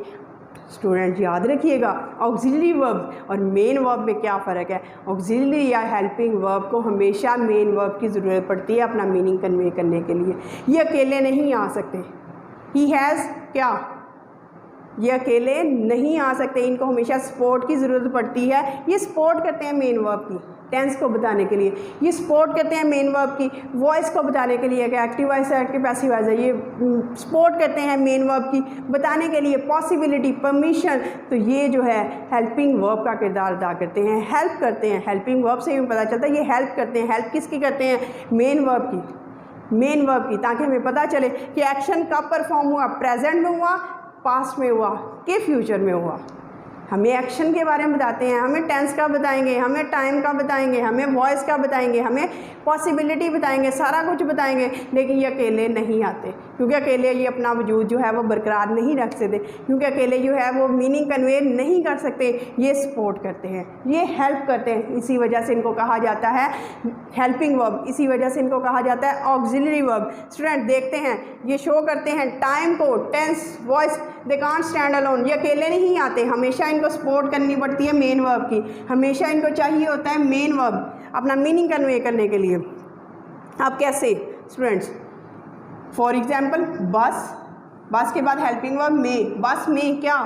स्टूडेंट याद रखिएगा ऑक्सिलरी वर्ब और मेन वर्ब में क्या फ़र्क है। ऑक्सिलरी या हेल्पिंग वर्ब को हमेशा मेन वर्ब की ज़रूरत पड़ती है अपना मीनिंग कन्वे करने के लिए, ये अकेले नहीं आ सकते। ही हैज़ क्या, ये अकेले नहीं आ सकते, इनको हमेशा सपोर्ट की ज़रूरत पड़ती है। ये सपोर्ट करते हैं मेन वर्ब की टेंस को बताने के लिए, ये सपोर्ट करते हैं मेन वर्ब की वॉइस को बताने के लिए कि एक्टिव वॉइस है कि पैसिव वॉइस है, ये सपोर्ट करते हैं मेन वर्ब की बताने के लिए, पॉसिबिलिटी, परमिशन। तो ये जो है हेल्पिंग वर्ब का किरदार अदा करते हैं, हेल्प करते हैं। हेल्पिंग वर्ब से हमें पता चलता है ये हेल्प करते हैं। हेल्प किसकी करते हैं? मेन वर्ब की, मेन वर्ब की, ताकि हमें पता चले कि एक्शन कब परफॉर्म हुआ, प्रेजेंट में हुआ, पास्ट में हुआ कि फ्यूचर में हुआ। हमें एक्शन के बारे में बताते हैं, हमें टेंस का बताएंगे, हमें टाइम का बताएंगे, हमें वॉइस का बताएंगे, हमें पॉसिबिलिटी बताएंगे, सारा कुछ बताएंगे। लेकिन ये अकेले नहीं आते, क्योंकि अकेले ये अपना वजूद जो है वो बरकरार नहीं रख सकते, क्योंकि अकेले जो है वो मीनिंग कन्वे नहीं कर सकते। ये सपोर्ट करते हैं, ये हेल्प करते हैं, इसी वजह से इनको कहा जाता है हेल्पिंग वर्ब, इसी वजह से इनको कहा जाता है ऑक्सिलरी वर्ब। स्टूडेंट देखते हैं ये शो करते हैं टाइम को, tense, voice, they can't stand alone, ये अकेले नहीं आते, हमेशा इनको सपोर्ट करनी पड़ती है मेन वर्ब की, हमेशा इनको चाहिए होता है मेन वर्ब अपना मीनिंग कन्वे करने के लिए। अब कैसे स्टूडेंट्स? फॉर एग्जाम्पल बस, बस के बाद हेल्पिंग वर्ब में, बस में क्या,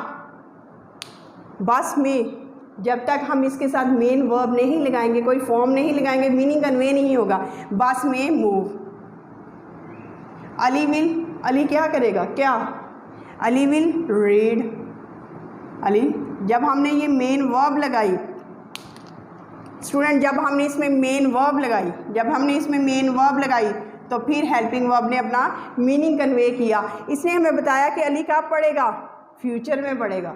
बस में जब तक हम इसके साथ मेन वर्ब नहीं लगाएंगे, कोई फॉर्म नहीं लगाएंगे, मीनिंग कन्वे नहीं होगा। बस में मूव। अली विल, अली क्या करेगा, क्या, अली विल रीड। अली, जब हमने ये मेन वर्ब लगाई स्टूडेंट, जब हमने इसमें मेन वर्ब लगाई, जब हमने इसमें मेन वर्ब लगाई तो फिर हेल्पिंग वर्ब ने अपना मीनिंग कन्वे किया। इसने हमें बताया कि अली कब पढ़ेगा, फ्यूचर में पढ़ेगा।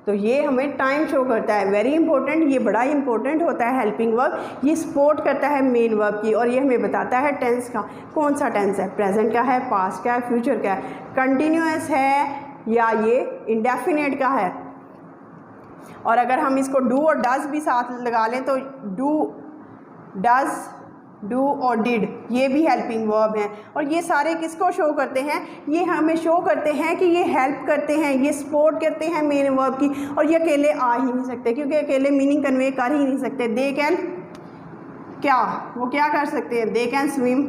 तो ये हमें टाइम शो करता है, वेरी इंपॉर्टेंट, ये बड़ा इंपॉर्टेंट होता है हेल्पिंग वर्ब। ये सपोर्ट करता है मेन वर्ब की और ये हमें बताता है टेंस का, कौन सा टेंस है, प्रेजेंट का है, पास्ट का है, फ्यूचर का है, कंटिन्यूअस है या ये इंडेफिनेट का है। और अगर हम इसको डू और डज भी साथ लगा लें तो डू, डज, डू और डिड, ये भी हेल्पिंग वर्ब हैं। और ये सारे किसको शो करते हैं, ये हमें शो करते हैं कि ये हेल्प करते हैं, ये सपोर्ट करते हैं मेन वर्ब की। और ये अकेले आ ही नहीं सकते क्योंकि अकेले मीनिंग कन्वे कर ही नहीं सकते। दे कैन, क्या, वो क्या कर सकते हैं, they can swim,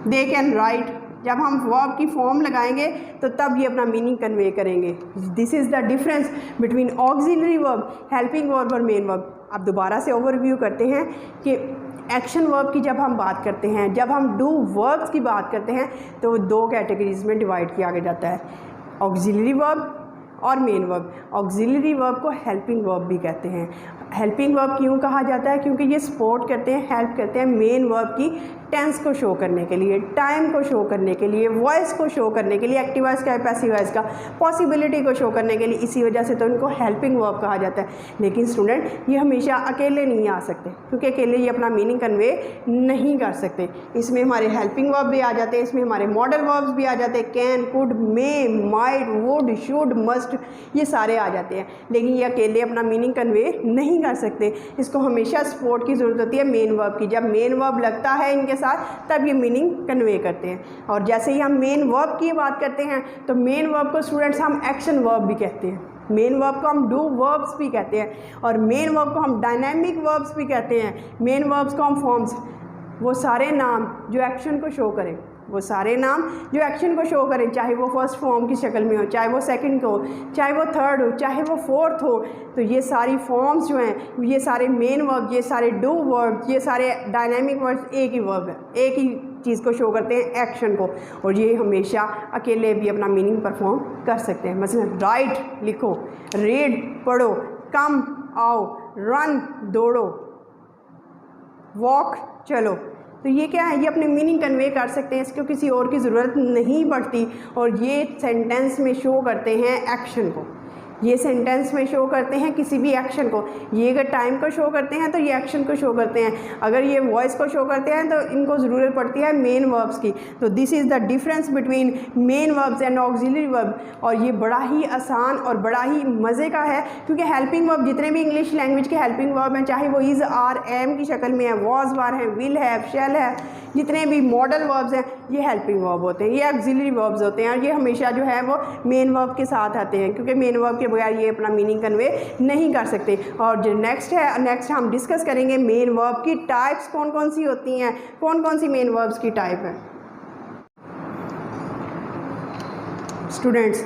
they can write. जब हम वर्ब की फॉर्म लगाएंगे तो तब ये अपना मीनिंग कन्वे करेंगे। This is the difference between auxiliary verb, helping verb और मेन वर्ब। अब दोबारा से ओवरव्यू करते हैं कि एक्शन वर्ब की जब हम बात करते हैं, जब हम डू वर्ब्स की बात करते हैं तो दो कैटेगरीज में डिवाइड किया जाता है, ऑक्सिलरी वर्ब और मेन वर्ब। ऑक्सिलरी वर्ब को हेल्पिंग वर्ब भी कहते हैं। हेल्पिंग वर्ब क्यों कहा जाता है, क्योंकि ये सपोर्ट करते हैं, हेल्प करते हैं मेन वर्ब की टेंस को शो करने के लिए, टाइम को शो करने के लिए, वॉइस को शो करने के लिए, एक्टिव वॉइस का, पैसिव वॉइस का, पॉसिबिलिटी को शो करने के लिए। इसी वजह से तो इनको हेल्पिंग वर्ब कहा जाता है। लेकिन स्टूडेंट ये हमेशा अकेले नहीं आ सकते क्योंकि अकेले ये अपना मीनिंग कन्वे नहीं कर सकते। इसमें हमारे हेल्पिंग वर्ब भी आ जाते हैं, इसमें हमारे मॉडल वर्ब्स भी आ जाते हैं, can, could, may, might, would, should, must, ये सारे आ जाते हैं। लेकिन ये अकेले अपना मीनिंग कन्वे नहीं कर सकते, इसको हमेशा सपोर्ट की ज़रूरत होती है मेन वर्ब की। जब मेन वर्ब लगता है इनके साथ तब ये मीनिंग कन्वे करते हैं। और जैसे ही हम मेन वर्ब की बात करते हैं तो मेन वर्ब को स्टूडेंट्स हम एक्शन वर्ब भी कहते हैं, मेन वर्ब को हम डू वर्ब्स भी कहते हैं, और मेन वर्ब को हम डायनामिक वर्ब्स भी कहते हैं। मेन वर्ब्स को हम फॉर्म्स, वो सारे नाम जो एक्शन को शो करें, वो सारे नाम जो एक्शन को शो करें, चाहे वो फर्स्ट फॉर्म की शक्ल में हो, चाहे वो सेकंड हो, चाहे वो थर्ड हो, चाहे वो फोर्थ हो, तो ये सारी फॉर्म्स जो हैं, ये सारे मेन वर्ब, ये सारे डू वर्ब, ये सारे डायनामिक वर्ब्स एक ही वर्ब है, एक ही चीज़ को शो करते हैं, एक्शन को। और ये हमेशा अकेले भी अपना मीनिंग परफॉर्म कर सकते हैं। मसलन राइट लिखो, रीड पढ़ो, कम आओ, रन दौड़ो, वॉक चलो, तो ये क्या है, ये अपने मीनिंग कन्वे कर सकते हैं, इसको किसी और की ज़रूरत नहीं पड़ती। और ये सेंटेंस में शो करते हैं एक्शन को, ये सेंटेंस में शो करते हैं किसी भी एक्शन को। ये अगर टाइम को शो करते हैं तो ये एक्शन को शो करते हैं, अगर ये वॉइस को शो करते हैं तो इनको ज़रूरत पड़ती है मेन वर्ब्स की। तो this is the difference between main verbs and auxiliary verb. और ये बड़ा ही आसान और बड़ा ही मज़े का है क्योंकि हेल्पिंग वर्ब, जितने भी इंग्लिश लैंग्वेज के हेल्पिंग वर्ब हैं, चाहे वो इज़, आर, एम की शक्ल में है, वॉज, वार है, विल है, शैल है, जितने भी मॉडल वर्ब्स हैं ये हेल्पिंग वर्ब होते हैं, ये ऑक्सिलरी वर्ब्स होते हैं। और ये हमेशा जो है वो मेन वर्ब के साथ आते हैं क्योंकि मेन वर्ब के बगैर ये अपना मीनिंग कन्वे नहीं कर सकते। और जो नेक्स्ट है, नेक्स्ट हम डिस्कस करेंगे मेन वर्ब की टाइप्स कौन कौन सी होती हैं, कौन कौन सी मेन वर्ब्स की टाइप है। स्टूडेंट्स,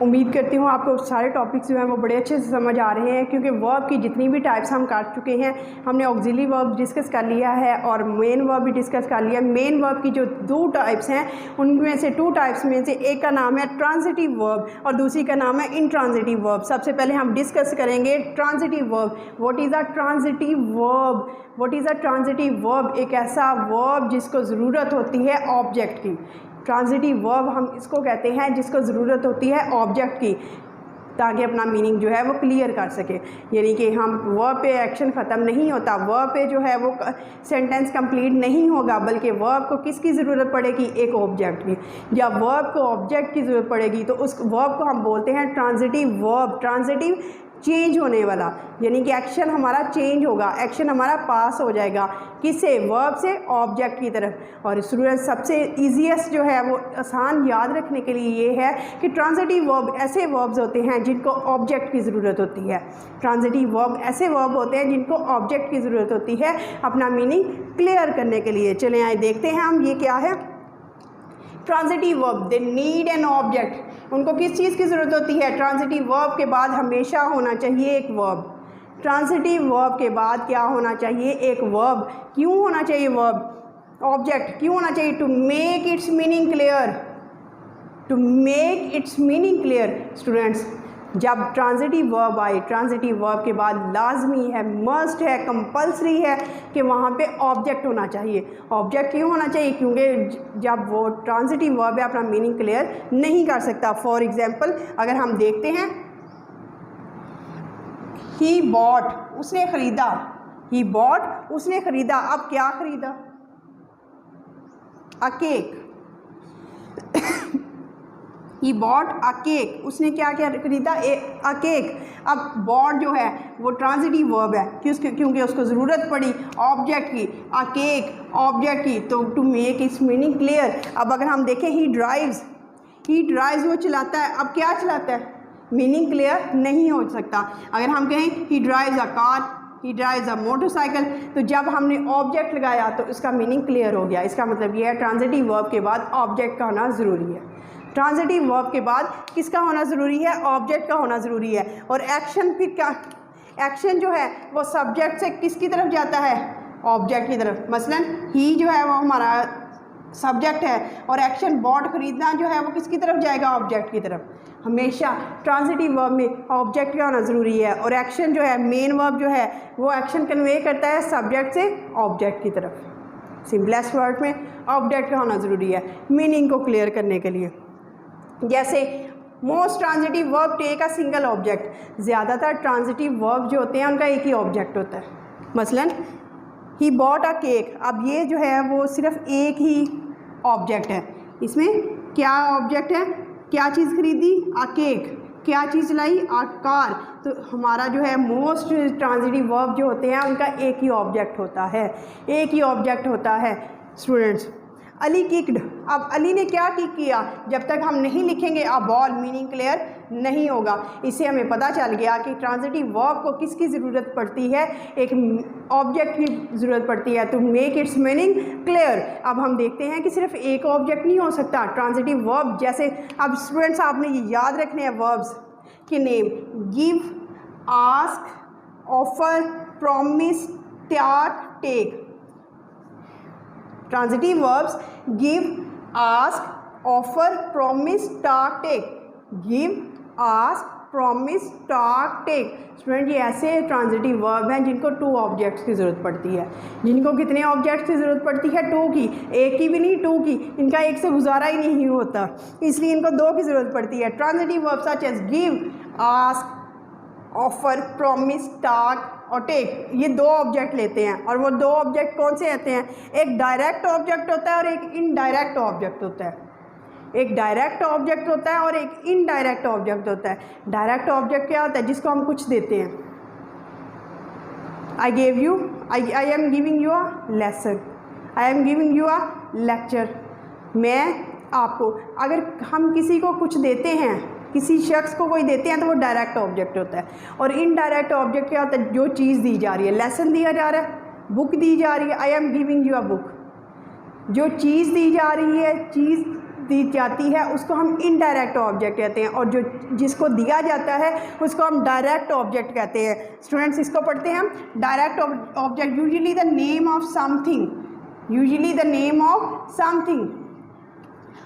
उम्मीद करती हूँ आपको सारे टॉपिक्स जो हैं वो बड़े अच्छे से समझ आ रहे हैं क्योंकि वर्ब की जितनी भी टाइप्स हम कर चुके हैं, हमने ऑक्सिलरी वर्ब डिस्कस कर लिया है और मेन वर्ब भी डिस्कस कर लिया। मेन वर्ब की जो दो टाइप्स हैं उनमें से टू टाइप्स में से एक का नाम है ट्रांजिटिव वर्ब और दूसरी का नाम है इंट्रांजिटिव वर्ब। सबसे पहले हम डिस्कस करेंगे transitive verb. What is a transitive verb? What is a transitive verb? एक ऐसा वर्ब जिसको ज़रूरत होती है ऑब्जेक्ट की। ट्रांजिटिव वर्ब हम इसको कहते हैं जिसको ज़रूरत होती है ऑब्जेक्ट की ताकि अपना मीनिंग जो है वो क्लियर कर सके। यानी कि हम वर्ब पे एक्शन ख़त्म नहीं होता, वर्ब पे जो है वो सेंटेंस कंप्लीट नहीं होगा, बल्कि वर्ब को किसकी ज़रूरत पड़ेगी? एक ऑब्जेक्ट की। जब वर्ब को ऑब्जेक्ट की ज़रूरत पड़ेगी तो उस वर्ब को हम बोलते हैं ट्रांजिटिव वर्ब। ट्रांजिटिव चेंज होने वाला, यानी कि एक्शन हमारा चेंज होगा, एक्शन हमारा पास हो जाएगा किससे, वर्ब से ऑब्जेक्ट की तरफ। और स्टूडेंट सबसे ईजीएस्ट जो है वो आसान याद रखने के लिए ये है कि ट्रांजिटिव वर्ब ऐसे वर्ब्स होते हैं जिनको ऑब्जेक्ट की ज़रूरत होती है। ट्रांजिटिव वर्ब ऐसे वर्ब होते हैं जिनको ऑब्जेक्ट की ज़रूरत होती है अपना मीनिंग क्लियर करने के लिए। चलें आइए देखते हैं हम ये क्या है। Transitive verb they need an object, उनको किस चीज़ की ज़रूरत होती है, ट्रांजिटिव वर्ब के बाद हमेशा होना चाहिए एक वर्ब। ट्रांजिटिव वर्ब के बाद क्या होना चाहिए, एक वर्ब। क्यों होना चाहिए वर्ब, ऑब्जेक्ट क्यों होना चाहिए, to make its meaning clear, to make its meaning clear. Students जब ट्रांजिटिव वर्ब आए, ट्रांजिटिव वर्ब के बाद लाजमी है, मस्ट है, कंपल्सरी है कि वहाँ पे ऑब्जेक्ट होना चाहिए। ऑब्जेक्ट क्यों होना चाहिए, क्योंकि जब वो ट्रांजिटिव वर्ब है अपना मीनिंग क्लियर नहीं कर सकता। फॉर एग्जांपल अगर हम देखते हैं, ही बॉट, उसने ख़रीदा, ही बॉट उसने ख़रीदा, अब क्या ख़रीदा, अ cake. He bought a cake, उसने क्या क्या खरीदा, अ केक। अब बॉट जो है वो ट्रांजिटिव वर्ब है क्योंकि उसको ज़रूरत पड़ी ऑब्जेक्ट की, अ केक ऑब्जेक्ट की, तो to make its meaning clear. अब अगर हम देखें ही ड्राइव्स, ही ड्राइव्स वो चलाता है, अब क्या चलाता है, मीनिंग क्लियर नहीं हो सकता। अगर हम कहें ही drives a car, he drives a motorcycle, तो जब हमने ऑब्जेक्ट लगाया तो इसका मीनिंग क्लियर हो गया। इसका मतलब ये है ट्रांजिटिव वर्ब के बाद ऑब्जेक्ट का होना ज़रूरी है। ट्रांजिटिव वर्ब के बाद किसका होना ज़रूरी है, ऑब्जेक्ट का होना ज़रूरी है। और एक्शन फिर क्या, एक्शन जो है वो सब्जेक्ट से किसकी तरफ जाता है, ऑब्जेक्ट की तरफ। मसलन ही जो है वो हमारा सब्जेक्ट है और एक्शन बॉट खरीदना जो है वो किसकी तरफ जाएगा, ऑब्जेक्ट की तरफ। हमेशा ट्रांजिटिव वर्ब में ऑब्जेक्ट का होना ज़रूरी है और एक्शन जो है, मेन वर्ब जो है वो एक्शन कन्वे करता है सब्जेक्ट से ऑब्जेक्ट की तरफ। सिंपलेस्ट वर्ड में ऑब्जेक्ट का होना ज़रूरी है मीनिंग को क्लियर करने के लिए। जैसे most transitive verb take a single object, ज़्यादातर ट्रांजिटिव वर्ब जो होते हैं उनका एक ही ऑब्जेक्ट होता है। मसलन ही बॉट अ केक, अब ये जो है वो सिर्फ एक ही ऑब्जेक्ट है, इसमें क्या ऑब्जेक्ट है, क्या चीज़ खरीदी, अ केक, क्या चीज़ लाई, अ कार। तो हमारा जो है मोस्ट ट्रांजिटिव वर्ब जो होते हैं उनका एक ही ऑब्जेक्ट होता है, एक ही ऑब्जेक्ट होता है। स्टूडेंट्स अली किक्ड, अब अली ने क्या किक किया, जब तक हम नहीं लिखेंगे अ बॉल मीनिंग क्लियर नहीं होगा। इससे हमें पता चल गया कि ट्रांजिटिव वर्ब को किसकी ज़रूरत पड़ती है, एक ऑब्जेक्ट की ज़रूरत पड़ती है to make its meaning clear. अब हम देखते हैं कि सिर्फ एक ऑब्जेक्ट नहीं हो सकता ट्रांजिटिव वर्ब। जैसे अब स्टूडेंट्स आपने ये याद रखने हैं वर्ब्स के name, give, ask, offer, promise, talk, take. Transitive verbs give, ask, offer, promise, talk, take. Give, ask, promise, talk, take. Student ये ऐसे ट्रांजिटिव वर्ब हैं जिनको टू ऑब्जेक्ट्स की ज़रूरत पड़ती है। जिनको कितने ऑब्जेक्ट्स की ज़रूरत पड़ती है, टू की, एक की भी नहीं, टू की। इनका एक से गुजारा ही नहीं होता, इसलिए इनको दो की ज़रूरत पड़ती है। Transitive verb such as give, ask, offer, promise, talk और टेक, ये दो ऑब्जेक्ट लेते हैं। और वो दो ऑब्जेक्ट कौन से रहते हैं, एक डायरेक्ट ऑब्जेक्ट होता है और एक इनडायरेक्ट ऑब्जेक्ट होता है। एक डायरेक्ट ऑब्जेक्ट होता है और एक इनडायरेक्ट ऑब्जेक्ट होता है। डायरेक्ट ऑब्जेक्ट क्या होता है, जिसको हम कुछ देते हैं। I gave you, I am giving you a lesson, I am giving you a lecture. मैं आपको, अगर हम किसी को कुछ देते हैं, किसी शख्स को कोई देते हैं तो वो डायरेक्ट ऑब्जेक्ट होता है। और इनडायरेक्ट ऑब्जेक्ट क्या होता है, जो चीज़ दी जा रही है, लेसन दिया जा रहा है, बुक दी जा रही है, I am giving you a book. जो चीज़ दी जा रही है, चीज़ दी जाती है, उसको हम इनडायरेक्ट ऑब्जेक्ट कहते हैं। और जो जिसको दिया जाता है उसको हम डायरेक्ट ऑब्जेक्ट कहते हैं। स्टूडेंट्स इसको पढ़ते हैं हम, direct object usually the name of something, usually the name of something.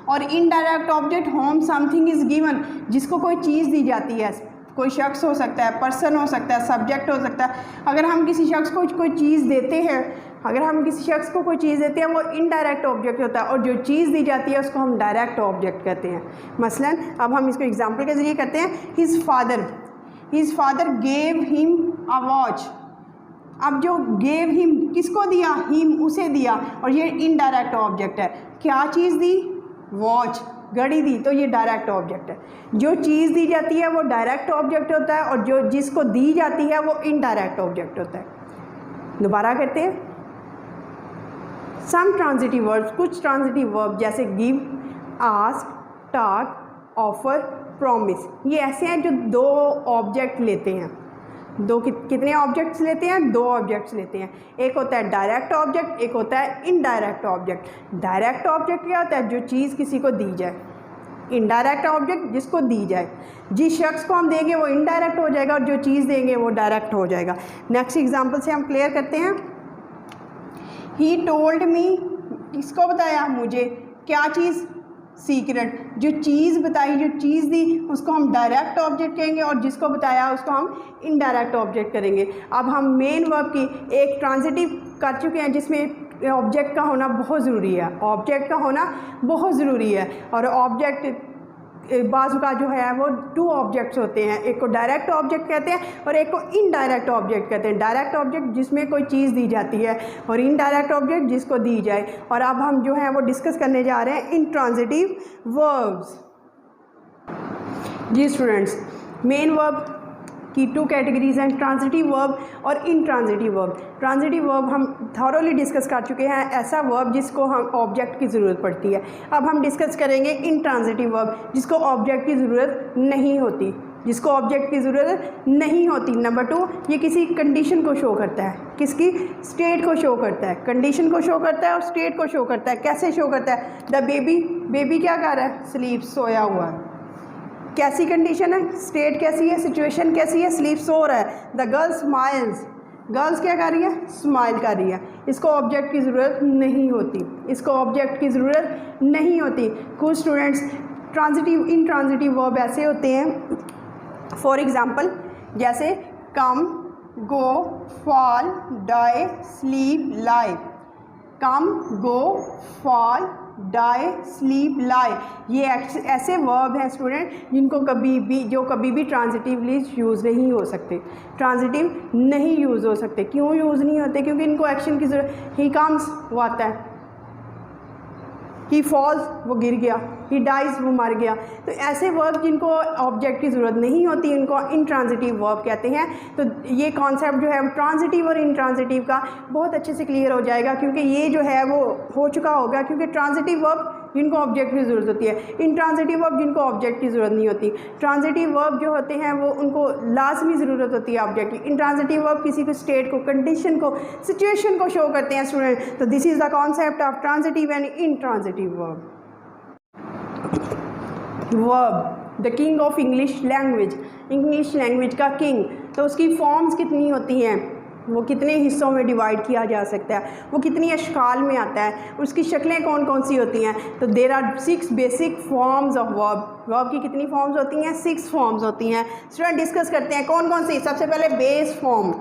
और indirect object whom something is given, जिसको कोई चीज़ दी जाती है, कोई शख्स हो सकता है, पर्सन हो सकता है, सब्जेक्ट हो सकता है। अगर हम किसी शख्स को कोई चीज़ देते हैं, अगर हम किसी शख्स को कोई चीज़ देते हैं, वो इनडायरेक्ट ऑब्जेक्ट होता है। और जो चीज़ दी जाती है उसको हम डायरेक्ट ऑब्जेक्ट कहते हैं। मसलन अब हम इसको एग्जाम्पल के ज़रिए करते हैं। His father gave him a watch. अब जो गेव हिम किसको दिया, हिम उसे दिया, और ये इनडायरेक्ट ऑब्जेक्ट है। क्या चीज़ दी, वॉच। घड़ी दी, तो ये डायरेक्ट ऑब्जेक्ट है। जो चीज़ दी जाती है वो डायरेक्ट ऑब्जेक्ट होता है और जो जिसको दी जाती है वो इनडायरेक्ट ऑब्जेक्ट होता है। दोबारा करते हैं। सम ट्रांजिटिव वर्ब्स, कुछ ट्रांजिटिव वर्ब जैसे give, ask, talk, offer, promise, ये ऐसे हैं जो दो ऑब्जेक्ट लेते हैं। दो कितने ऑब्जेक्ट्स लेते हैं? दो ऑब्जेक्ट्स लेते हैं। एक होता है डायरेक्ट ऑब्जेक्ट, एक होता है इनडायरेक्ट ऑब्जेक्ट। डायरेक्ट ऑब्जेक्ट क्या होता है? जो चीज़ किसी को दी जाए। इनडायरेक्ट ऑब्जेक्ट जिसको दी जाए, जिस शख्स को हम देंगे वो इनडायरेक्ट हो जाएगा और जो चीज़ देंगे वो डायरेक्ट हो जाएगा। नेक्स्ट एग्जांपल से हम क्लियर करते हैं। ही टोल्ड मी, किसको बताया? मुझे। क्या चीज़? सीक्रेट। जो चीज़ बताई, जो चीज़ दी, उसको हम डायरेक्ट ऑब्जेक्ट कहेंगे और जिसको बताया उसको हम इनडायरेक्ट ऑब्जेक्ट करेंगे। अब हम मेन वर्ब की एक ट्रांजिटिव कर चुके हैं जिसमें ऑब्जेक्ट का होना बहुत ज़रूरी है। ऑब्जेक्ट का होना बहुत ज़रूरी है और ऑब्जेक्ट बाज़ का जो है वो टू ऑब्जेक्ट्स होते हैं, एक को डायरेक्ट ऑब्जेक्ट कहते हैं और एक को इनडायरेक्ट ऑब्जेक्ट कहते हैं। डायरेक्ट ऑब्जेक्ट जिसमें कोई चीज़ दी जाती है और इनडायरेक्ट ऑब्जेक्ट जिसको दी जाए। और अब हम जो है वो डिस्कस करने जा रहे हैं इंट्रांजिटिव वर्ब्स। जी स्टूडेंट्स, मेन वर्ब की टू कैटेगरीज हैं, ट्रांजिटिव वर्ब और इनट्रांजिटिव वर्ब। ट्रांजिटिव वर्ब हम थॉरोली डिस्कस कर चुके हैं, ऐसा वर्ब जिसको हम ऑब्जेक्ट की ज़रूरत पड़ती है। अब हम डिस्कस करेंगे इनट्रांजिटिव वर्ब जिसको ऑब्जेक्ट की ज़रूरत नहीं होती, जिसको ऑब्जेक्ट की ज़रूरत नहीं होती। नंबर 2, ये किसी कंडीशन को शो करता है। किसकी? स्टेट को शो करता है। कंडीशन को शो करता है और स्टेट को शो करता है। कैसे शो करता है? द बेबी, बेबी क्या कर रहा है? स्लीप, सोया हुआ है। कैसी कंडीशन है? स्टेट कैसी है? सिचुएशन कैसी है? स्लीप, सो रहा है। द गर्ल स्माइल्स, गर्ल्स क्या कर रही है? स्माइल कर रही है। इसको ऑब्जेक्ट की ज़रूरत नहीं होती, इसको ऑब्जेक्ट की ज़रूरत नहीं होती। कुछ स्टूडेंट्स ट्रांजिटिव इनट्रांजिटिव वर्ब ऐसे होते हैं, फॉर एग्ज़ाम्पल जैसे कम, गो, फॉल, डाई, स्लीप, लाई। कम, गो, फॉल, डाई, स्लीप, लाई, ये ऐसे वर्ब हैं स्टूडेंट जिनको कभी भी ट्रांजिटिवली यूज़ नहीं हो सकते, ट्रांजिटिव नहीं यूज़ हो सकते। क्यों यूज़ नहीं होते? क्योंकि इनको एक्शन की ज़रूरत। ही कम्स, वो आता है। ही फॉल्स, वो गिर गया। ही डाइज, वो मर गया। तो ऐसे वर्ब जिनको ऑब्जेक्ट की ज़रूरत नहीं होती इनको इनट्रांजिटिव वर्ब कहते हैं। तो ये कॉन्सेप्ट जो है ट्रांजिटिव और इनट्रांजिटिव का बहुत अच्छे से क्लियर हो जाएगा क्योंकि ये जो है वो हो चुका होगा। क्योंकि ट्रांजिटिव वर्ब जिनको ऑब्जेक्ट की ज़रूरत होती है, इनट्रांजिटिव वर्ब जिनको ऑब्जेक्ट की ज़रूरत नहीं होती। ट्रांजिटिव वर्ब जो होते हैं वो उनको लाजमी ज़रूरत होती है ऑब्जेक्ट की। इनट्रांजिटिव वर्ब किसी को स्टेट को, कंडीशन को, सिचुएशन को शो करते हैं स्टूडेंट। तो this is the concept of transitive and intransitive verb. Verb, the king of English language, English language का किंग। तो उसकी फॉर्म्स कितनी होती हैं? वो कितने हिस्सों में डिवाइड किया जा सकता है? वो कितनी अशकाल में आता है? उसकी शक्लें कौन कौन सी होती हैं? तो there are 6 basic forms of verb. Verb की कितनी फॉर्म्स होती हैं? 6 फॉर्म्स होती हैं। स्टूडेंट डिस्कस करते हैं कौन कौन सी। सबसे पहले बेस फॉर्म,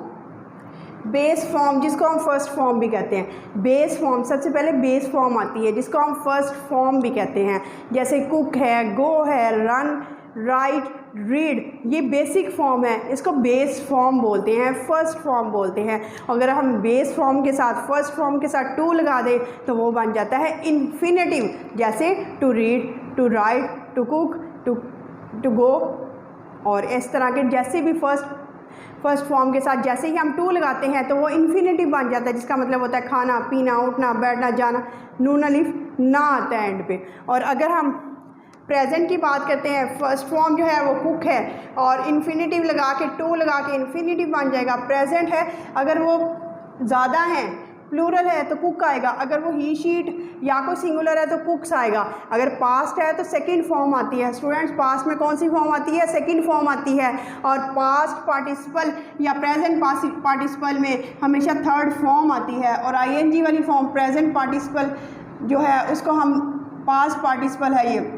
बेस फॉर्म जिसको हम फर्स्ट फॉर्म भी कहते हैं। बेस फॉर्म, सबसे पहले बेस फॉर्म आती है जिसको हम फर्स्ट फॉर्म भी कहते हैं। जैसे कुक है, गो है, रन, राइट, रीड, ये बेसिक फॉर्म है, इसको बेस फॉर्म बोलते हैं, फर्स्ट फॉर्म बोलते हैं। अगर हम बेस फॉर्म के साथ फर्स्ट फॉर्म के साथ टू लगा दें तो वो बन जाता है इन्फिनेटिव। जैसे to read, to write, to cook, to go, और इस तरह के जैसे भी फर्स्ट फॉर्म के साथ जैसे ही हम टू लगाते हैं तो वो इन्फिनेटिव बन जाता है, जिसका मतलब होता है खाना, पीना, उठना, बैठना, जाना। नून अलिफ ना आता है एंड पे। और अगर हम प्रेजेंट की बात करते हैं, फर्स्ट फॉर्म जो है वो कुक है और इन्फिनेटिव लगा के, टू लगा के इन्फिनेटिव बन जाएगा। प्रेजेंट है, अगर वो ज़्यादा हैं, प्लूरल है तो कुक आएगा। अगर वो ही, शीट या कोई सिंगुलर है तो कुक्स आएगा। अगर पास्ट है तो सेकंड फॉर्म आती है। स्टूडेंट्स पास्ट में कौन सी फॉर्म आती है? सेकंड फॉर्म आती है। और पास्ट पार्टिसिपल या प्रेजेंट पार्टिसिपल में हमेशा थर्ड फॉर्म आती है। और आईएनजी वाली फॉर्म प्रेजेंट पार्टिसिपल जो है उसको हम पास्ट पार्टिसिपल है ये।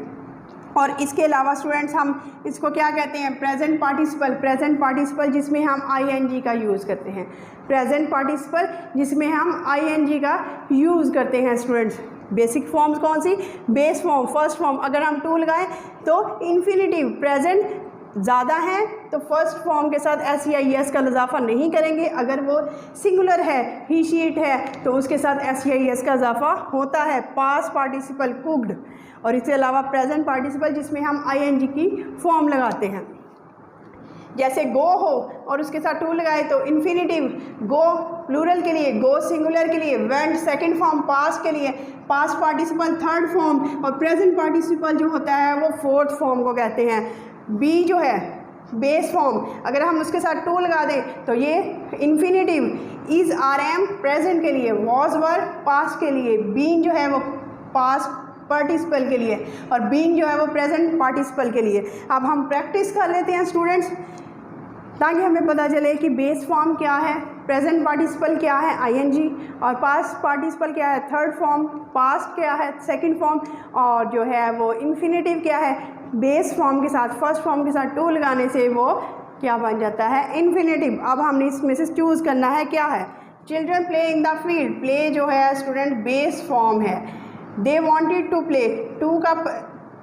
और इसके अलावा स्टूडेंट्स हम इसको क्या कहते हैं? Present participle. प्रेजेंट पार्टिसिपल जिसमें हम आईएनजी का यूज़ करते हैं। प्रेजेंट पार्टिसिपल जिसमें हम आईएनजी का यूज़ करते हैं स्टूडेंट्स। बेसिक फॉर्म्स कौन सी? Base form, first form. अगर हम टू लगाएं तो इन्फिनेटिव, प्रेजेंट ज़्यादा हैं तो फर्स्ट फॉर्म के साथ एस या एस का इजाफा नहीं करेंगे। अगर वो सिंगुलर है, ही शीट है, तो उसके साथ एस या एस का इजाफा होता है। पास्ट पार्टिसिपल कुक्ड, और इसके अलावा प्रेजेंट पार्टिसिपल जिसमें हम आईएनजी की फॉर्म लगाते हैं। जैसे गो हो और उसके साथ टू लगाए तो इन्फिनिटिव, गो प्लूरल के लिए, गो सिंगुलर के लिए, वेंट सेकंड फॉर्म पास्ट के लिए, पास्ट पार्टिसिपल थर्ड फॉर्म, और प्रेजेंट पार्टिसिपल जो होता है वो फोर्थ फॉर्म को कहते हैं। बी जो है बेस फॉर्म, अगर हम उसके साथ टू लगा दें तो ये infinitive, is are am present के लिए, वॉज वर पास्ट के लिए, बीन जो है वो पास्ट पार्टिसिपल के लिए, और बीइंग जो है वो प्रेजेंट पार्टिसिपल के लिए। अब हम प्रैक्टिस कर लेते हैं स्टूडेंट्स, ताकि हमें पता चले कि बेस फॉर्म क्या है, प्रेजेंट पार्टिसिपल क्या है आईएनजी, और पास्ट पार्टिसिपल क्या है थर्ड फॉर्म, पास्ट क्या है सेकंड फॉर्म, और जो है वो इन्फिनिटिव क्या है बेस फॉर्म के साथ फर्स्ट फॉर्म के साथ टू लगाने से वो क्या बन जाता है इन्फिनिटिव। अब हमने इसमें से चूज़ करना है क्या है। Children play in the field, play जो है स्टूडेंट बेस फॉर्म है। They wanted to play, to का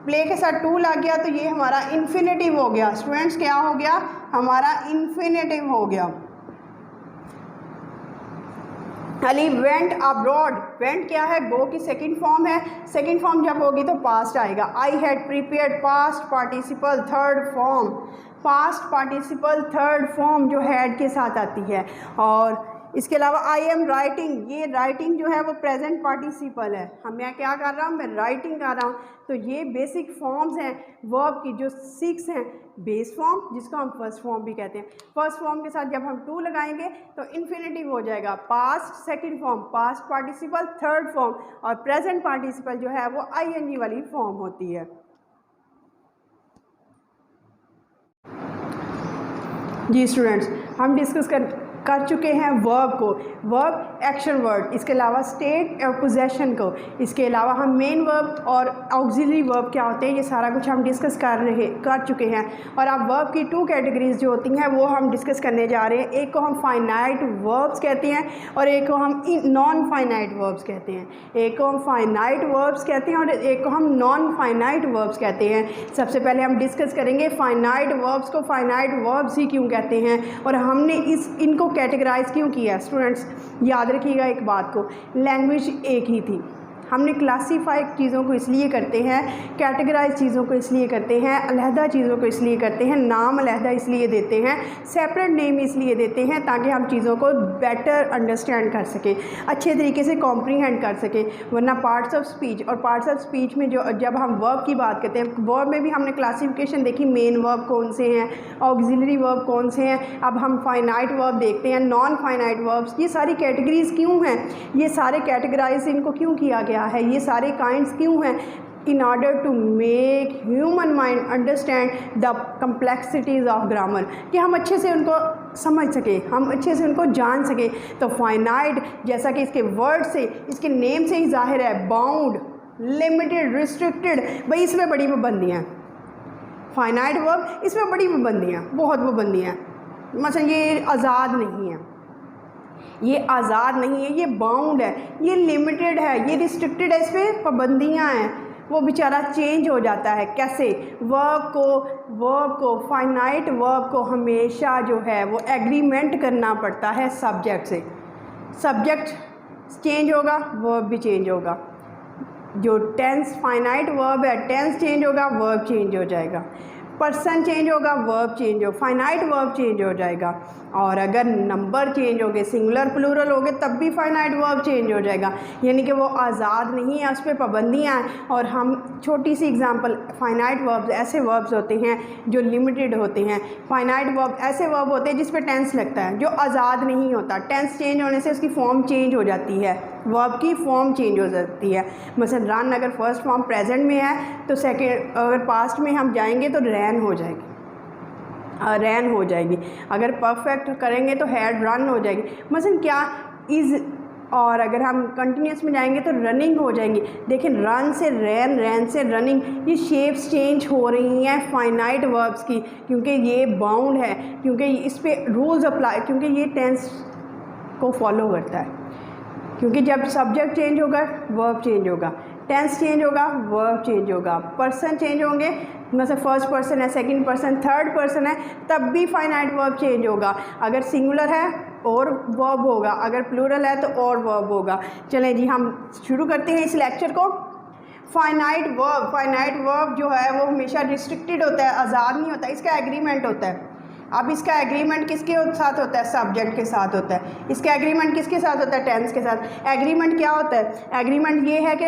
प्ले के साथ टू लग गया तो ये हमारा इन्फिनिटिव हो गया स्टूडेंट्स, क्या हो गया हमारा इन्फिनिटिव हो गया। अली वेंट अब्रॉड, वेंट क्या है गो की सेकंड फॉर्म है, सेकंड फॉर्म जब होगी तो पास्ट आएगा। I had prepared past participle third form, past participle third form जो हैड के साथ आती है। और इसके अलावा आई एम राइटिंग, ये राइटिंग जो है वो प्रेजेंट पार्टिसिपल है, मैं क्या कर रहा हूँ मैं राइटिंग कर रहा हूँ। तो ये बेसिक फॉर्म्स हैं वर्ब की जो 6 हैं। बेस फॉर्म जिसको हम फर्स्ट फॉर्म भी कहते हैं, फर्स्ट फॉर्म के साथ जब हम टू लगाएंगे तो इन्फिनिटिव हो जाएगा। Past second form, past participle third form, और प्रेजेंट पार्टिसिपल जो है वो आईएनजी वाली फॉर्म होती है। जी स्टूडेंट्स, हम डिस्कस कर चुके हैं वर्ब को, वर्ब एक्शन वर्ड, इसके अलावा स्टेट और पोजेशन को, इसके अलावा हम मेन वर्ब और ऑक्सिलरी वर्ब क्या होते हैं ये सारा कुछ हम डिस्कस कर चुके हैं। और अब वर्ब की 2 कैटेगरीज जो होती हैं वो हम डिस्कस करने जा रहे हैं। एक को हम फाइनाइट वर्ब्स कहते हैं और एक को हम नॉन फाइनाइट वर्ब्स कहते हैं। एक को हम फाइनाइट वर्ब्स कहते हैं और एक को हम नॉन फाइनाइट वर्ब्स कहते हैं। सबसे पहले हम डिस्कस करेंगे फाइनाइट वर्ब्स को फाइनाइट वर्ब्स ही क्यों कहते हैं और हमने इनको कैटेगराइज क्यों किया। स्टूडेंट्स याद रखिएगा एक बात को, लैंग्वेज एक ही थी, हमने क्लासीफाई चीज़ों को इसलिए करते हैं, कैटेगराइज चीज़ों को इसलिए करते हैं, अलहदा चीज़ों को इसलिए करते हैं, नाम अलहदा इसलिए देते हैं, सेपरेट नेम इसलिए देते हैं ताकि हम चीज़ों को बेटर अंडरस्टैंड कर सकें, अच्छे तरीके से कॉम्प्रीहेंड कर सकें। वरना पार्ट्स ऑफ स्पीच, और पार्ट्स ऑफ स्पीच में जब हम वर्ब की बात करते हैं, वर्ब में भी हमने क्लासिफिकेशन देखी, मेन वर्ब कौन से हैं, ऑक्सिलरी वर्ब कौन से हैं। अब हम फाइनाइट वर्ब देखते हैं, नॉन फाइनाइट वर्ब्स, ये सारी कैटेगरीज क्यों हैं, ये सारे कैटेगराइज इनको क्यों किया गया है, ये सारे काइंड्स क्यों हैं, in order to make human mind understand the complexities of grammar, कि हम अच्छे से उनको समझ सकें, हम अच्छे से उनको जान सकें। तो फाइनाइट जैसा कि इसके वर्ड से, इसके नेम से ही जाहिर है, बाउंड, लिमिटेड, रिस्ट्रिक्टेड, भाई इसमें बड़ी पाबंदियाँ, फाइनाइट वर्ब इसमें बड़ी पाबंदियाँ, बहुत पाबंदियाँ, मतलब ये आज़ाद नहीं है, ये आज़ाद नहीं है, ये बाउंड है, ये लिमिटेड है, ये रिस्ट्रिक्टेड है, इस पर पाबंदियाँ हैं। वो बेचारा चेंज हो जाता है। कैसे? वर्ब को फाइनाइट वर्ब को हमेशा जो है वो एग्रीमेंट करना पड़ता है सब्जेक्ट से। सब्जेक्ट चेंज होगा, वर्ब भी चेंज होगा। जो टेंस फाइनाइट वर्ब है, टेंस चेंज होगा, वर्ब चेंज हो जाएगा। पर्सन चेंज होगा, वर्ब चेंज हो, फाइनाइट वर्ब चेंज हो जाएगा। और अगर नंबर चेंज हो गए, सिंगुलर प्लूरल हो गए, तब भी फाइनाइट वर्ब चेंज हो जाएगा। यानी कि वो आज़ाद नहीं है, उस पर पाबंदियाँ हैं। और हम छोटी सी एग्जांपल, फाइनाइट वर्ब्स ऐसे वर्ब्स होते हैं जो लिमिटेड होते हैं। फाइनाइट वर्ब ऐसे वर्ब होते हैं जिस पर टेंस लगता है, जो आज़ाद नहीं होता। टेंस चेंज होने से उसकी फॉर्म चेंज हो जाती है, वर्ब की फॉर्म चेंज हो जाती है। मसलन रन अगर फर्स्ट फॉर्म प्रेजेंट में है तो सेकेंड, अगर पास्ट में हम जाएंगे तो रैन हो जाएगी, रैन हो जाएगी। अगर परफेक्ट करेंगे तो हैड रन हो जाएगी। मसलन क्या इज़, और अगर हम कंटिन्यूस में जाएंगे तो रनिंग हो जाएंगी। देखिए रन से रैन, रैन से रनिंग, ये शेप्स चेंज हो रही हैं फाइनाइट वर्ब्स की, क्योंकि ये बाउंड है, क्योंकि इस पर रूल्स अप्लाई, क्योंकि ये टेंस को फॉलो करता है। क्योंकि जब सब्जेक्ट चेंज होगा वर्ब चेंज होगा, टेंस चेंज होगा, वर्ब चेंज होगा, पर्सन चेंज होंगे, मतलब फर्स्ट पर्सन है, सेकंड पर्सन, थर्ड पर्सन है, तब भी फाइनाइट वर्ब चेंज होगा। अगर सिंगुलर है और वर्ब होगा, अगर प्लूरल है तो और वर्ब होगा। चलें जी, हम शुरू करते हैं इस लेक्चर को। फाइनाइट वर्ब जो है वो हमेशा रिस्ट्रिक्टेड होता है, आज़ाद नहीं होता, इसका एग्रीमेंट होता है। अब इसका एग्रीमेंट किसके साथ होता है? सब्जेक्ट के साथ होता है। इसका एग्रीमेंट किसके साथ होता है? टेंस के साथ। एग्रीमेंट क्या होता है? एग्रीमेंट ये है कि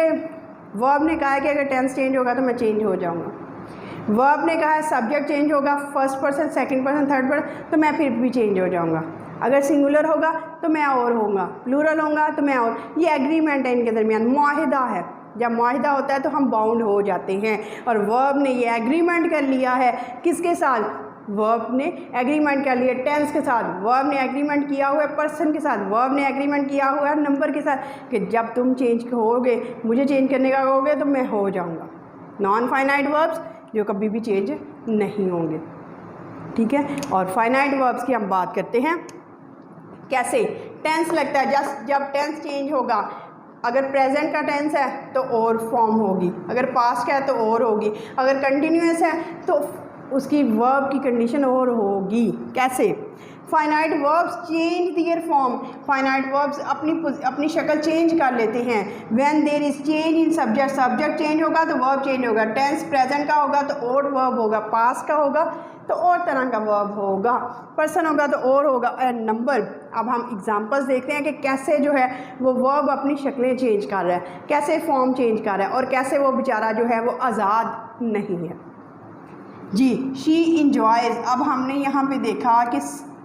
वर्ब ने कहा है कि अगर टेंस चेंज होगा तो मैं चेंज हो जाऊँगा। वर्ब ने कहा है सब्जेक्ट चेंज होगा, first person, second person, third person, तो मैं फिर भी चेंज हो जाऊँगा। अगर सिंगुलर होगा तो मैं और होऊंगा, प्लूरल होगा तो मैं और। ये एग्रीमेंट है इनके दरमियान, मुआहिदा है। जब मुआहिदा होता है तो हम बाउंड हो जाते हैं। और वर्ब ने ये एग्रीमेंट कर लिया है किसके साथ? वर्ब ने एग्रीमेंट कर लिया टेंस के साथ, वर्ब ने एग्रीमेंट किया हुआ है पर्सन के साथ, वर्ब ने एग्रीमेंट किया हुआ है नंबर के साथ कि जब तुम चेंज होगे, मुझे चेंज करने का कहोगे तो मैं हो जाऊंगा। नॉन फाइनाइट वर्ब्स जो कभी भी चेंज नहीं होंगे, ठीक है। और फाइनाइट वर्ब्स की हम बात करते हैं कैसे टेंस लगता है। जब टेंस चेंज होगा, अगर प्रेजेंट का टेंस है तो और फॉर्म होगी, अगर पास्ट का है तो और होगी, अगर कंटिन्यूअस है तो उसकी वर्ब की कंडीशन और होगी। कैसे? Finite verbs change their form. Finite verbs अपनी शक्ल चेंज कर लेते हैं। When there is change in subject, subject change होगा तो वर्ब चेंज होगा। टेंस प्रेजेंट का होगा तो और वर्ब होगा, पास्ट का होगा तो और तरह का वर्ब होगा, पर्सन होगा तो और होगा, एंड नंबर। अब हम एग्जांपल्स देखते हैं कि कैसे जो है वो वर्ब अपनी शक्लें चेंज कर रहा है, कैसे फॉर्म चेंज कर रहा है और कैसे वो बेचारा जो है वो आज़ाद नहीं है जी। शी इंजॉयज़। अब हमने यहाँ पे देखा कि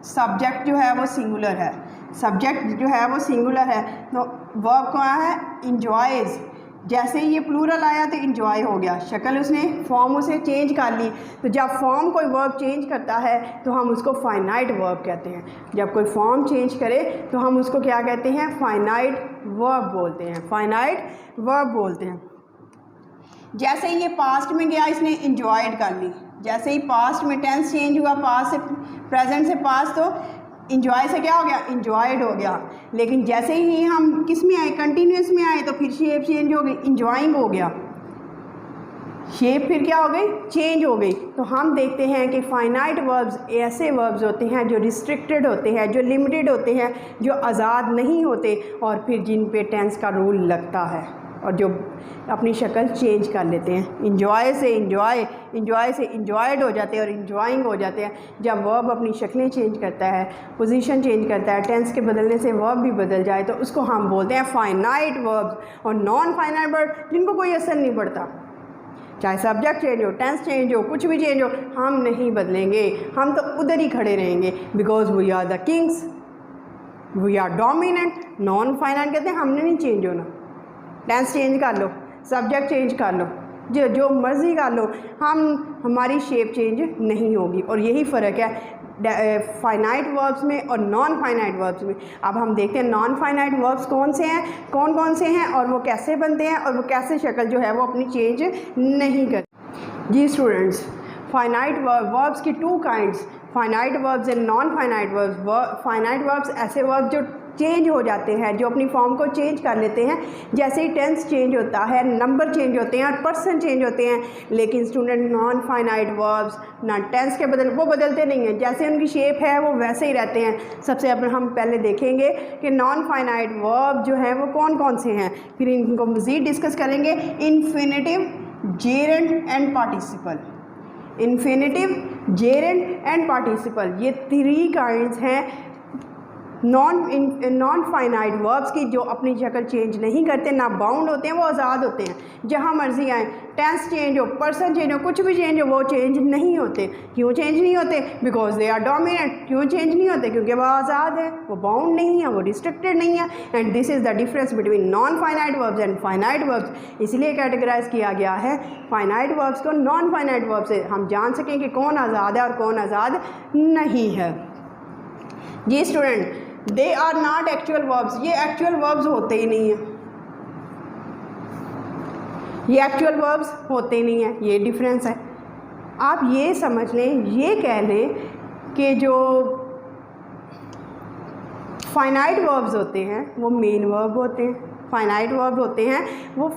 सब्जेक्ट जो है वो सिंगुलर है, सब्जेक्ट जो है वो सिंगुलर है, तो वर्ब कौन है? इंजॉयज़। जैसे ही ये प्लूरल आया तो इंजॉय हो गया, शक्ल उसने फॉर्म उसे चेंज कर ली। तो जब फॉर्म कोई वर्ब चेंज करता है तो हम उसको फाइनाइट वर्ब कहते हैं। जब कोई फॉर्म चेंज करे तो हम उसको क्या कहते हैं? फाइनाइट वर्ब बोलते हैं, फाइनाइट वर्ब बोलते हैं। जैसे ही ये पास्ट में गया, इसने इंजॉयड कर ली। जैसे ही पास्ट में टेंस चेंज हुआ, पास्ट से प्रेजेंट से पास्ट, तो इंजॉय से क्या हो गया? इंजॉयड हो गया। लेकिन जैसे ही हम किस में आए? कंटिन्यूस में आए, तो फिर शेप चेंज हो गई, इंजॉइंग हो गया। शेप फिर क्या हो गई? चेंज हो गई। तो हम देखते हैं कि फाइनाइट वर्ब्स ऐसे वर्ब्स होते हैं जो रिस्ट्रिक्टेड होते हैं, जो लिमिटेड होते हैं, जो आज़ाद नहीं होते, और फिर जिन पे टेंस का रूल लगता है और जो अपनी शक्ल चेंज कर लेते हैं। इंजॉय से इंजॉय, इंजॉय से इंजॉयड हो जाते हैं और इंजॉइंग हो जाते हैं। जब वर्ब अपनी शक्लें चेंज करता है, पोजीशन चेंज करता है, टेंस के बदलने से वर्ब भी बदल जाए, तो उसको हम बोलते हैं फाइनाइट वर्ब्स। और नॉन फाइनाइट वर्ब जिनको कोई असर नहीं पड़ता, चाहे सब्जेक्ट चेंज हो, टेंस चेंज हो, कुछ भी चेंज हो, हम नहीं बदलेंगे, हम तो उधर ही खड़े रहेंगे। Because we are the kings, we are dominant. Non finite कहते हैं हमने नहीं चेंज होना। टेंस चेंज कर लो, सब्जेक्ट चेंज कर लो, जो मर्ज़ी कर लो, हमारी शेप चेंज नहीं होगी। और यही फ़र्क है फाइनाइट वर्ब्स में और नॉन फाइनाइट वर्ब्स में। अब हम देखते हैं नॉन फाइनाइट वर्ब्स कौन से हैं, कौन से हैं और वो कैसे बनते हैं और वो कैसे शक्ल जो है वो अपनी चेंज नहीं करते। जी स्टूडेंट्स, फाइनाइट वर्ब्स की two kinds, finite verbs and non finite verbs. Finite verbs ऐसे वर्ब्स जो चेंज हो जाते हैं, जो अपनी फॉर्म को चेंज कर लेते हैं। जैसे ही टेंस चेंज होता है, नंबर चेंज होते हैं और पर्सन चेंज होते हैं। लेकिन स्टूडेंट नॉन फाइनाइट वर्ब्स ना टेंस के वो बदलते नहीं हैं, जैसे उनकी शेप है वो वैसे ही रहते हैं। सबसे हम पहले देखेंगे कि नॉन फाइनाइट वर्ब जो हैं वो कौन से हैं, फिर इनको मज़ीद डिस्कस करेंगे। Infinitive, gerund and participle. Infinitive, gerund and participle, ये 3 काइंड्स हैं नॉन फाइनाइट वर्ब्स की, जो अपनी शक्ल चेंज नहीं करते, ना बाउंड होते हैं, वो आज़ाद होते हैं, जहाँ मर्जी आए। टेंस चेंज हो, पर्सन चेंज हो, कुछ भी चेंज हो, वो चेंज नहीं होते। क्यों चेंज नहीं होते? Because they are dominant. क्यों चेंज नहीं होते? क्योंकि वो आज़ाद है, वो बाउंड नहीं है, वो रिस्ट्रिक्टेड नहीं है। And this is the difference between non finite verbs and finite verbs. इसलिए कैटेगराइज किया गया है फाइनाइट वर्ब्स को नॉन फाइनाइट वर्ब से, हम जान सकें कि कौन आज़ाद है और कौन आज़ाद नहीं है। जी student, they are not actual verbs, ये एक्चुअल वर्ब्स होते ही नहीं हैं, ये एक्चुअल वर्ब्स होते ही नहीं हैं, ये डिफरेंस है। आप ये समझ लें, ये कह लें कि जो फाइनाइट वर्ब्स होते हैं वो मेन वर्ब होते हैं, फाइनाइट वर्ब होते हैं वो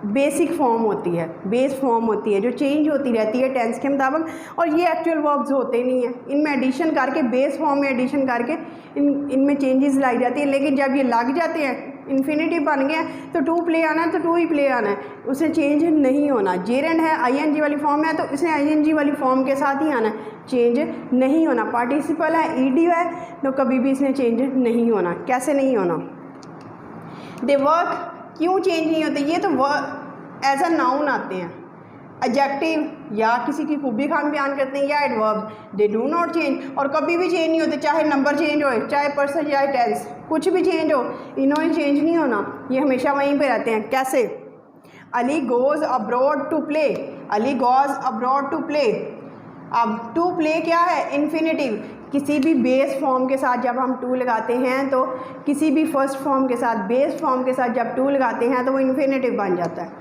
बेसिक फॉर्म होती है, बेस फॉर्म होती है जो चेंज होती रहती है टेंस के मुताबिक, और ये एक्चुअल वर्ब्स होते नहीं हैं। इनमें एडिशन करके, बेस फॉर्म में एडिशन करके इनमें चेंजेस लाई जाती है। लेकिन जब ये लग जाते हैं, इन्फिनिटिव बन गया तो टू प्ले आना है तो टू ही प्ले आना है, उसे चेंज नहीं होना। जेरेंड है आईएनजी वाली फॉर्म है तो इसे आईएनजी वाली फॉर्म के साथ ही आना है, चेंज नहीं होना। पार्टिसिपल है ईडी है तो कभी भी इसमें चेंज नहीं होना। कैसे नहीं होना? दे वर्क क्यों चेंज नहीं होते? ये तो वर्क एज अ नाउन आते हैं, एडजेक्टिव या किसी की खूबी खान बयान करते हैं, या adverb. They do not change, और कभी भी चेंज नहीं होते, चाहे नंबर चेंज हो, चाहे पर्सन, चाहे टेंस, कुछ भी चेंज हो, इन्होंने चेंज नहीं होना, ये हमेशा वहीं पे रहते हैं। कैसे? Ali goes abroad to play, Ali goes abroad to play. अब टू प्ले क्या है? इन्फिनिटिव। किसी भी बेस फॉर्म के साथ जब हम टू लगाते हैं, तो किसी भी फर्स्ट फॉर्म के साथ, बेस फॉर्म के साथ जब टू लगाते हैं तो वो इन्फिनिटिव बन जाता है,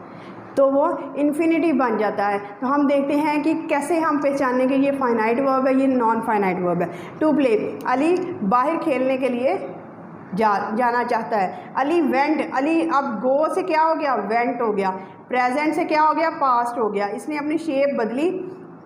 तो वो इन्फिनिटिव बन जाता है। तो हम देखते हैं कि कैसे हम पहचानें कि ये फाइनाइट वर्ब है, ये नॉन फाइनाइट वर्ब है। टू प्ले, अली बाहर खेलने के लिए जाना चाहता है। अली वेंट, अली अब गो से क्या हो गया? वेंट हो गया। प्रेजेंट से क्या हो गया? पास्ट हो गया। इसने अपनी शेप बदली,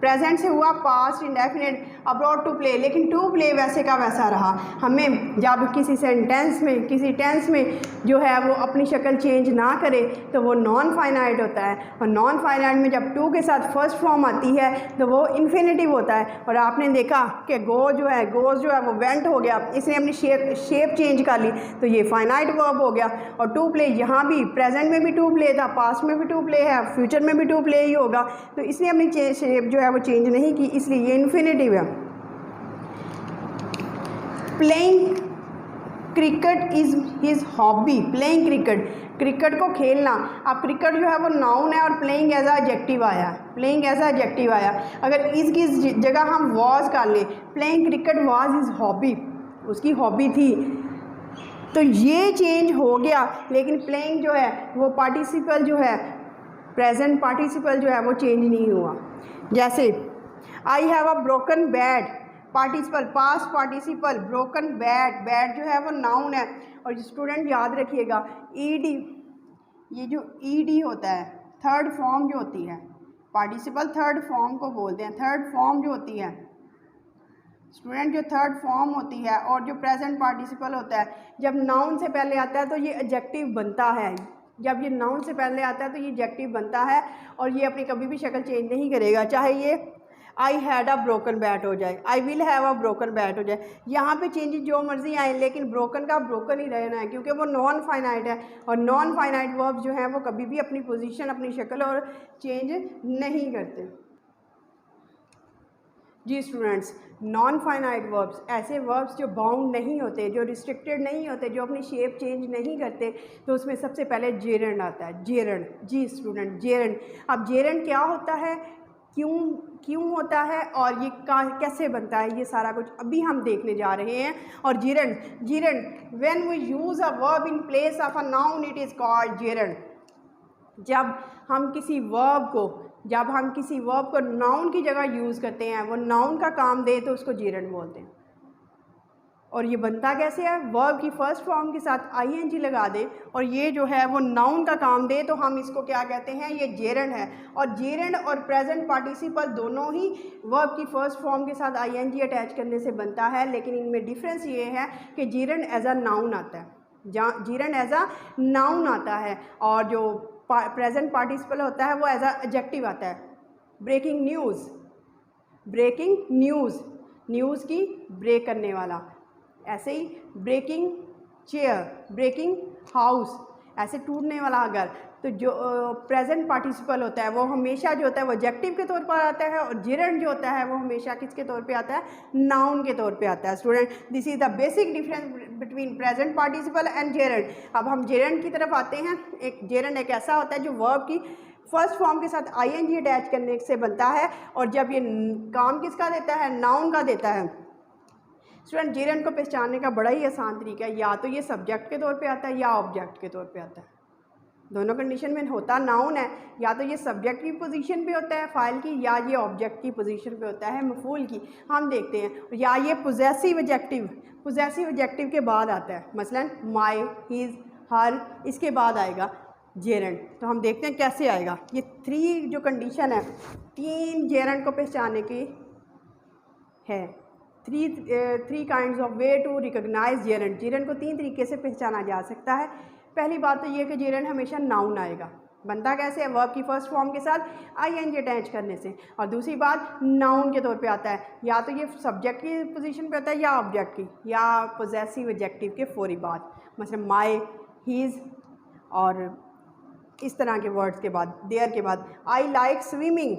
प्रेजेंट से हुआ past indefinite, abroad to play, लेकिन टू प्ले वैसे का वैसा रहा। हमें जब किसी सेंटेंस में, किसी टेंस में जो है वो अपनी शक्ल चेंज ना करे तो वो नॉन फाइनाइट होता है, और नॉन फाइनाइट में जब टू के साथ फर्स्ट फॉर्म आती है तो वो इन्फिनिटिव होता है। और आपने देखा कि गो जो है, गोज जो है वो वेंट हो गया, इसने अपनी शेप चेंज कर ली तो ये फाइनाइट वर्ब हो गया। और टू प्ले यहाँ भी प्रेजेंट में भी टू प्ले था, पास्ट में भी टू प्ले है, फ्यूचर में भी टू प्ले ही होगा, तो इसने अपनी शेप जो है वो चेंज नहीं की, इसलिए ये इन्फिनिटिव है। Playing cricket is his hobby, playing cricket, cricket को खेलना। अब क्रिकेट जो है वो नाउन है और प्लेइंग एज अ एडजेक्टिव आया, प्लेइंग एज अ एडजेक्टिव आया। अगर इसकी जगह हम वॉज कर ले, playing cricket was his hobby, उसकी हॉबी थी, तो ये चेंज हो गया। लेकिन प्लेइंग जो है वो पार्टिसिपल जो है, प्रेजेंट पार्टिसिपल जो है वो चेंज नहीं हुआ। जैसे I have a broken bat, participle past participle, broken bat, bat जो है वो नाउन है। और स्टूडेंट याद रखिएगा ईडी, ये जो ईडी होता है थर्ड फॉर्म जो होती है, पार्टिसिपल थर्ड फॉर्म को बोलते हैं। थर्ड फॉर्म जो होती है स्टूडेंट, जो थर्ड फॉर्म होती है और जो प्रेजेंट पार्टिसिपल होता है, जब नाउन से पहले आता है तो ये एडजेक्टिव बनता है। जब ये नाउन से पहले आता है तो ये एडजेक्टिव बनता है और ये अपनी कभी भी शक्ल चेंज नहीं करेगा, चाहे ये I had a broken bat हो जाए, I will have a broken bat हो जाए। यहाँ पे चेंजेस जो मर्जी आए, लेकिन ब्रोकन का ब्रोकन ही रहना है, क्योंकि वो नॉन फाइनाइट है, और नॉन फाइनाइट वर्ब्स जो हैं वो कभी भी अपनी पोजीशन, अपनी शक्ल और चेंज नहीं करते। जी स्टूडेंट्स, नॉन फाइनाइट वर्ब्स, ऐसे वर्ब्स जो बाउंड नहीं होते, जो रिस्ट्रिक्टेड नहीं होते, जो अपनी शेप चेंज नहीं करते, तो उसमें सबसे पहले जेरेंड आता है। जेरेंड, जी स्टूडेंट, जेरेंड। अब जेरेंड क्या होता है, क्यों होता है, और ये कैसे बनता है, ये सारा कुछ अभी हम देखने जा रहे हैं। और gerund when we use a verb in place of a noun it is called gerund. जब हम किसी वर्ब को नाउन की जगह यूज़ करते हैं, वो नाउन का काम दे तो उसको जेरेंड बोलते हैं। और ये बनता कैसे है, वर्ब की फर्स्ट फॉर्म के साथ आईएनजी लगा दे और ये जो है वो नाउन का काम दे तो हम इसको क्या कहते हैं, ये जेरेंड है। और जेरेंड और प्रेजेंट पार्टिसिपल दोनों ही वर्ब की फर्स्ट फॉर्म के साथ आईएनजी अटैच करने से बनता है, लेकिन इनमें डिफरेंस ये है कि जेरेंड एज अ नाउन आता है, जेरेंड एज अ नाउन आता है, और जो प्रेजेंट पार्टिसिपल होता है वो एज अ एडजेक्टिव आता है। Breaking news, breaking news, news की ब्रेक करने वाला। ऐसे ही ब्रेकिंग चेयर, ब्रेकिंग हाउस, ऐसे टूटने वाला घर। तो जो प्रेजेंट पार्टिसिपल होता है वो हमेशा जो होता है वो एडजेक्टिव के तौर पर आता है, और जेरेंड जो होता है वो हमेशा किसके तौर पे आता है, नाउन के तौर पे आता है। Student, this is the basic difference between present participle and gerund. अब हम जेरेंड की तरफ आते हैं। एक जेरेंड एक ऐसा होता है जो वर्ब की फर्स्ट फॉर्म के साथ आईएनजी अटैच करने से बनता है, और जब ये काम किसका देता है, नाउन का देता है। स्टूडेंट, जेरेंड को पहचानने का बड़ा ही आसान तरीका है, या तो ये सब्जेक्ट के तौर पे आता है या ऑब्जेक्ट के तौर पे आता है। दोनों कंडीशन में होता नाउन है, या तो ये सब्जेक्ट की पोजीशन पे होता है फाइल की, या ये ऑब्जेक्ट की पोजीशन पे होता है मफूल की। हम देखते हैं, या ये पोजेसिव एडजेक्टिव के बाद आता है, मसलन माई, हिज, हर, इसके बाद आएगा। जेरेंड। तो हम देखते हैं कैसे आएगा। ये 3 जो कंडीशन है 3 जेरेंड को पहचानने की है। Three kinds of way to recognise gerund. Gerund को 3 तरीके से पहचाना जा सकता है। पहली बात तो ये कि जेरेंड हमेशा नाउन आएगा। बनता कैसे है? वर्ब की फर्स्ट फॉर्म के साथ आईएनजी अटैच करने से। और दूसरी बात नाउन के तौर पे आता है, या तो ये सब्जेक्ट की पोजीशन पे आता है या ऑब्जेक्ट की, या पोजेसिव एडजेक्टिव के फौरी बाद, मतलब माय, हीज़ और इस तरह के वर्ड्स के बाद, देयर के बाद। I like swimming.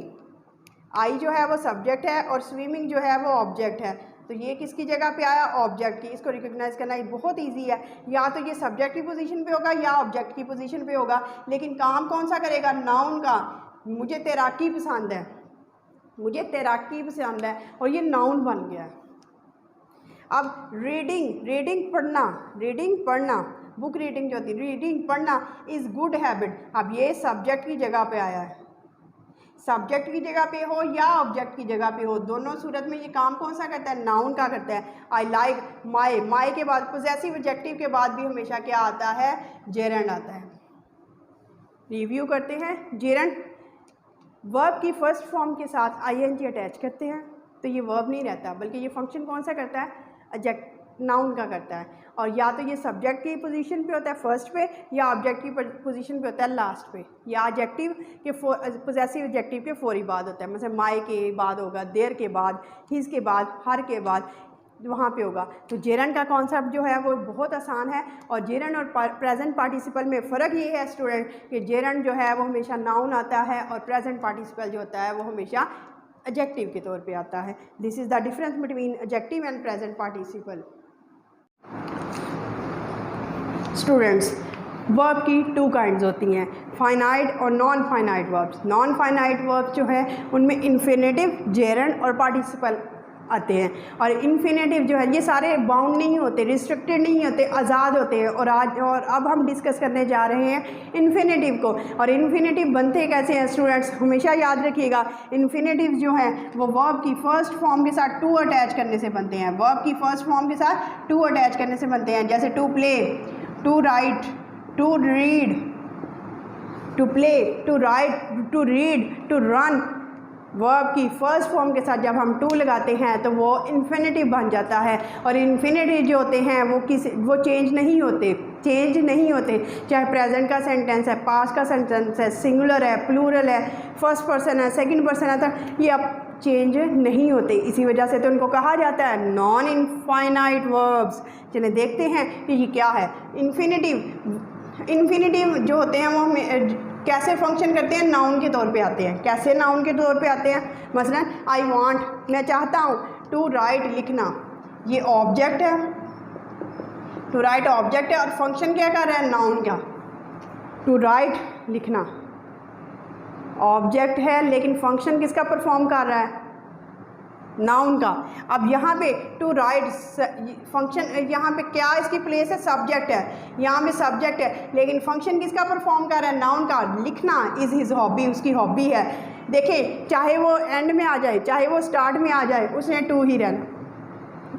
आई जो है वो सब्जेक्ट है और स्विमिंग जो है वो ऑब्जेक्ट है। तो ये किसकी जगह पे आया? ऑब्जेक्ट की। इसको रिकॉग्नाइज करना ये बहुत इजी है। या तो ये सब्जेक्ट की पोजीशन पे होगा या ऑब्जेक्ट की पोजीशन पे होगा, लेकिन काम कौन सा करेगा? नाउन का। मुझे तैराकी पसंद है, मुझे तैराकी पसंद है, और ये नाउन बन गया है। अब रीडिंग, रीडिंग पढ़ना, रीडिंग पढ़ना, बुक रीडिंग जो होती है, रीडिंग पढ़ना इज़ गुड हैबिट। अब ये सब्जेक्ट की जगह पे आया है। सब्जेक्ट की जगह पे हो या ऑब्जेक्ट की जगह पे हो, दोनों सूरत में ये काम कौन सा करता है? नाउन का करता है। आई लाइक माई, माई के बाद पोजेसिव एडजेक्टिव के बाद भी हमेशा क्या आता है? जेरेंड आता है। रिव्यू करते हैं। जेरेंड वर्ब की फर्स्ट फॉर्म के साथ आईएनजी अटैच करते हैं तो ये वर्ब नहीं रहता, बल्कि ये फंक्शन कौन सा करता है? एडजेक्ट नाउन का करता है। और या तो ये सब्जेक्ट की पोजीशन पे होता है फर्स्ट पे, या ऑब्जेक्ट की पोजीशन पे होता है लास्ट पे, या एडजेक्टिव के पोजेसिव एडजेक्टिव के फौरी बाद होता है। मतलब माय के बाद होगा, देयर के बाद, हिज के बाद, हर के बाद वहाँ पे होगा। तो जेरेंड का कॉन्सेप्ट जो है वो बहुत आसान है। और जेरेंड और प्रेजेंट पार्टिसिपल में फ़र्क ये है स्टूडेंट कि जेरेंड जो है वो हमेशा नाउन आता है और प्रेजेंट पार्टिसिपल जो होता है वो हमेशा एडजेक्टिव के तौर पे आता है। This is the difference between adjective and present participle. Students, verb की 2 काइंड्स होती हैं, फाइनाइट और non finite verbs. Non finite verbs जो है उनमें इन्फिनेटिव, जेरेंड और पार्टिसिपल आते हैं। और इन्फिनेटिव जो है ये सारे बाउंड नहीं होते, रिस्ट्रिक्टेड नहीं होते, आज़ाद होते हैं। और अब हम डिस्कस करने जा रहे हैं इन्फिनेटिव को। और इन्फिनेटिव बनते कैसे हैं स्टूडेंट्स? हमेशा याद रखिएगा, इन्फिनेटिव जो है वो वर्ब की फर्स्ट फॉर्म के साथ टू अटैच करने से बनते हैं। वर्ब की फर्स्ट फॉर्म के साथ टू अटैच करने से बनते हैं, जैसे to play, to write, to read, to play, to write, to read, to run. Verb की फर्स्ट फॉर्म के साथ जब हम टू लगाते हैं तो वो इन्फिनेटिव बन जाता है। और इन्फिनेटिव जो होते हैं वो चेंज नहीं होते, चाहे प्रेजेंट का सेंटेंस है, पास्ट का सेंटेंस है, सिंगुलर है, प्लूरल है, फर्स्ट पर्सन है, सेकंड पर्सन है, तो ये अब चेंज नहीं होते। इसी वजह से तो उनको कहा जाता है नॉन इनफाइनाइट वर्ब्स। चलिए देखते हैं कि ये क्या है। इन्फिनेटिव जो होते हैं वो कैसे फंक्शन करते हैं? नाउन के तौर पे आते हैं। कैसे नाउन के तौर पे आते हैं? मसलन आई वांट, मैं चाहता हूँ, टू राइट, लिखना, ये ऑब्जेक्ट है, टू राइट ऑब्जेक्ट है और फंक्शन क्या कर रहा है? नाउन का। टू राइट, लिखना, ऑब्जेक्ट है लेकिन फंक्शन किसका परफॉर्म कर रहा है? नाउन का। अब यहाँ पे टू राइट फंक्शन, यहाँ पे क्या इसकी प्लेस है? सब्जेक्ट है, यहाँ पे सब्जेक्ट है, लेकिन फंक्शन किसका परफॉर्म कर रहा है? नाउन का। लिखना इज़ हिज हॉबी, उसकी हॉबी है। देखिए, चाहे वो एंड में आ जाए, चाहे वो स्टार्ट में आ जाए, उसने टू ही रहना,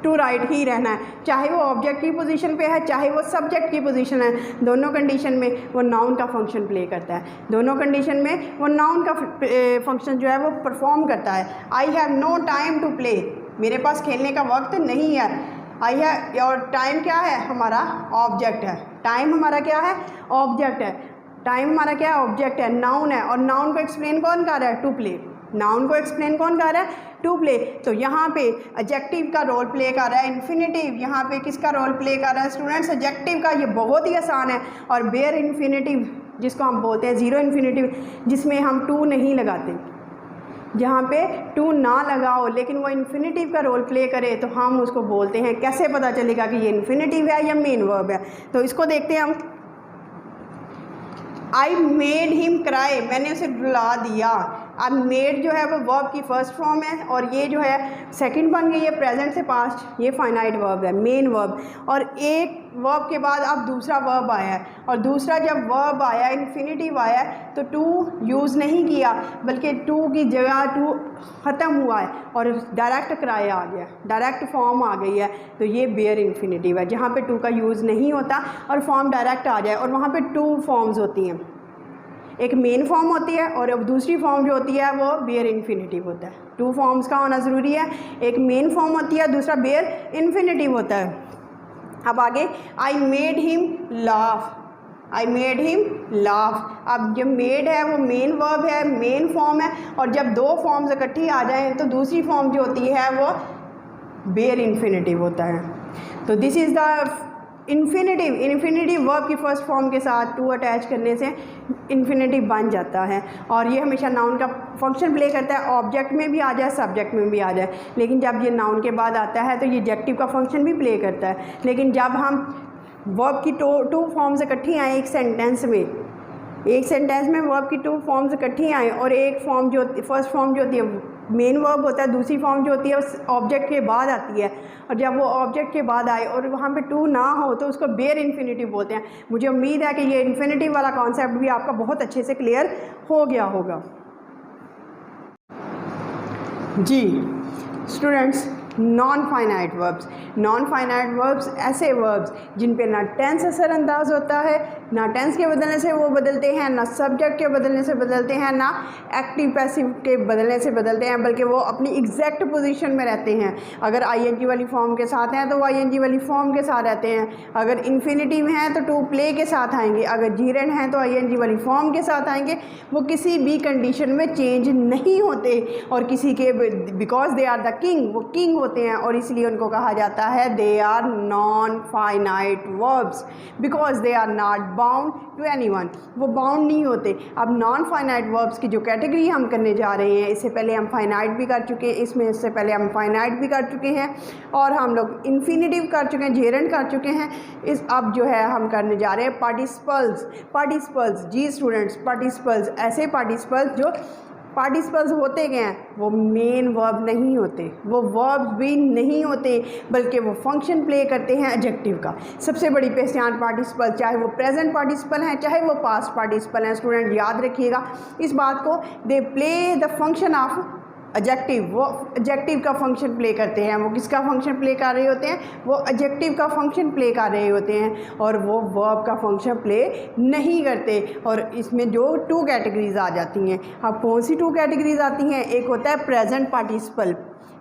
टू राइट ही रहना है। चाहे वो ऑब्जेक्ट की पोजीशन पे है, चाहे वो सब्जेक्ट की पोजीशन है, दोनों कंडीशन में वो नाउन का फंक्शन प्ले करता है। दोनों कंडीशन में वो नाउन का फंक्शन जो है वो परफॉर्म करता है। I have no time to play, मेरे पास खेलने का वक्त नहीं है। आई हैव, और टाइम क्या है? हमारा ऑब्जेक्ट है। टाइम हमारा क्या है? ऑब्जेक्ट है। टाइम हमारा क्या है? ऑब्जेक्ट है, नाउन है। और नाउन को एक्सप्लेन कौन कर रहा है? To play. नाउन को एक्सप्लेन कौन कर रहा है? To play. तो यहाँ पे एडजेक्टिव का रोल प्ले कर रहा है इन्फिनेटिव। यहाँ पे किसका रोल प्ले कर रहा है स्टूडेंट्स? एडजेक्टिव का। ये बहुत ही आसान है। और बेयर इन्फिनेटिव जिसको हम बोलते हैं, ज़ीरो इन्फिनेटिव, जिसमें हम टू नहीं लगाते, जहाँ पे टू ना लगाओ लेकिन वो इन्फिनेटिव का रोल प्ले करे, तो हम उसको बोलते हैं, कैसे पता चलेगा कि ये इन्फिनेटिव है या मेन वर्ब है? तो इसको देखते हैं हम। आई मेड हिम क्राई, मैंने उसे रुला दिया। अब मेड जो है वो वर्ब की फर्स्ट फॉर्म है और ये जो है सेकंड बन गई है प्रेजेंट से पास्ट, ये फाइनाइट वर्ब है, मेन वर्ब। और एक वर्ब के बाद अब दूसरा वर्ब आया है, और दूसरा जब वर्ब आया, इन्फिनेटिव आया है, तो टू यूज़ नहीं किया, बल्कि टू की जगह टू ख़त्म हुआ है और डायरेक्ट क्राई आ गया, डायरेक्ट फॉर्म आ गई है। तो ये बेयर इन्फिनेटिव है, जहाँ पे टू का यूज़ नहीं होता और फॉर्म डायरेक्ट आ जाए। और वहाँ पे टू फॉर्म्स होती हैं, एक मेन फॉर्म होती है और अब दूसरी फॉर्म जो होती है वो बेयर इन्फिनेटिव होता है। 2 फॉर्म्स का होना ज़रूरी है, एक मेन फॉर्म होती है, दूसरा बेयर इन्फिनेटिव होता है। अब आगे I made him laugh, I made him laugh. अब जो मेड है वो मेन वर्ब है, मेन फॉर्म है, और जब 2 फॉर्म्स इकट्ठी आ जाएं तो दूसरी फॉर्म जो होती है वो बेयर इन्फिनेटिव होता है। तो this is the infinitive. Infinitive verb की फर्स्ट फॉर्म के साथ टू अटैच करने से इन्फिनेटिव बन जाता है, और ये हमेशा नाउन का फंक्शन प्ले करता है, ऑब्जेक्ट में भी आ जाए सब्जेक्ट में भी आ जाए। लेकिन जब ये नाउन के बाद आता है तो ये एडजेक्टिव का फंक्शन भी प्ले करता है। लेकिन जब हम वर्ब की 2 फॉर्म्स इकट्ठी आए एक सेंटेंस में, एक सेंटेंस में वर्ब की 2 फॉर्म्स इकट्ठी आए और एक फॉर्म जो फर्स्ट फॉर्म जो होती है मेन वर्ब होता है, दूसरी फॉर्म जो होती है उस ऑब्जेक्ट के बाद आती है, और जब वो ऑब्जेक्ट के बाद आए और वहाँ पे 2 ना हो तो उसको बेयर इन्फिनेटिव बोलते हैं। मुझे उम्मीद है कि ये इन्फिनेटिव वाला कॉन्सेप्ट भी आपका बहुत अच्छे से क्लियर हो गया होगा। जी students, non finite verbs. Non finite verbs ऐसे वर्ब्स जिन पे ना टेंस असरअंदाज होता है, ना टेंस के बदलने से वो बदलते हैं, ना सब्जेक्ट के बदलने से बदलते हैं, ना एक्टिव पैसिव के बदलने से बदलते हैं, बल्कि वो अपनी एग्जैक्ट पोजीशन में रहते हैं। अगर आईएनजी वाली फॉर्म के साथ हैं तो वो आईएनजी वाली फॉर्म के साथ रहते हैं, अगर इन्फिनिटिव हैं तो टू प्ले के साथ आएंगे, अगर जीरेंड हैं तो आईएनजी वाली फॉर्म के साथ आएंगे। वो किसी भी कंडीशन में चेंज नहीं होते, और किसी के because they are the king, वो किंग होते हैं, और इसलिए उनको कहा जाता है they are non finite verbs because they are not bound to anyone. वो बाउंड नहीं होते। अब नॉन फाइनाइट वर्ब्स की जो कैटेगरी हम करने जा रहे हैं, इससे पहले हम फाइनाइट भी कर चुके हैं, इससे पहले हम फाइनाइट भी कर चुके हैं, और हम लोग इन्फिनेटिव कर चुके हैं, जेरेंड कर चुके हैं। अब जो है हम करने जा रहे हैं पार्टिसिपल्स। पार्टिसिपल्स, जी स्टूडेंट्स, पार्टिसिपल्स ऐसे पार्टिसिपल्स जो पार्टिसिपल्स होते गए हैं, वो मेन वर्ब नहीं होते, वो वर्ब्स भी नहीं होते, बल्कि वो फंक्शन प्ले करते हैं एडजेक्टिव का। सबसे बड़ी पहचान पार्टिसिपल, चाहे वो प्रेजेंट पार्टिसिपल हैं चाहे वो पास्ट पार्टिसिपल हैं, स्टूडेंट याद रखिएगा इस बात को, they play the function of adjective. वो एडजेक्टिव का फंक्शन प्ले करते हैं। वो किसका फंक्शन प्ले कर रहे होते हैं? वो एडजेक्टिव का फंक्शन प्ले कर रहे होते हैं, और वो वर्ब का फंक्शन प्ले नहीं करते। और इसमें जो 2 कैटेगरीज आ जाती हैं। अब कौन सी 2 कैटेगरीज आती हैं? एक होता है प्रेजेंट पार्टिसिपल,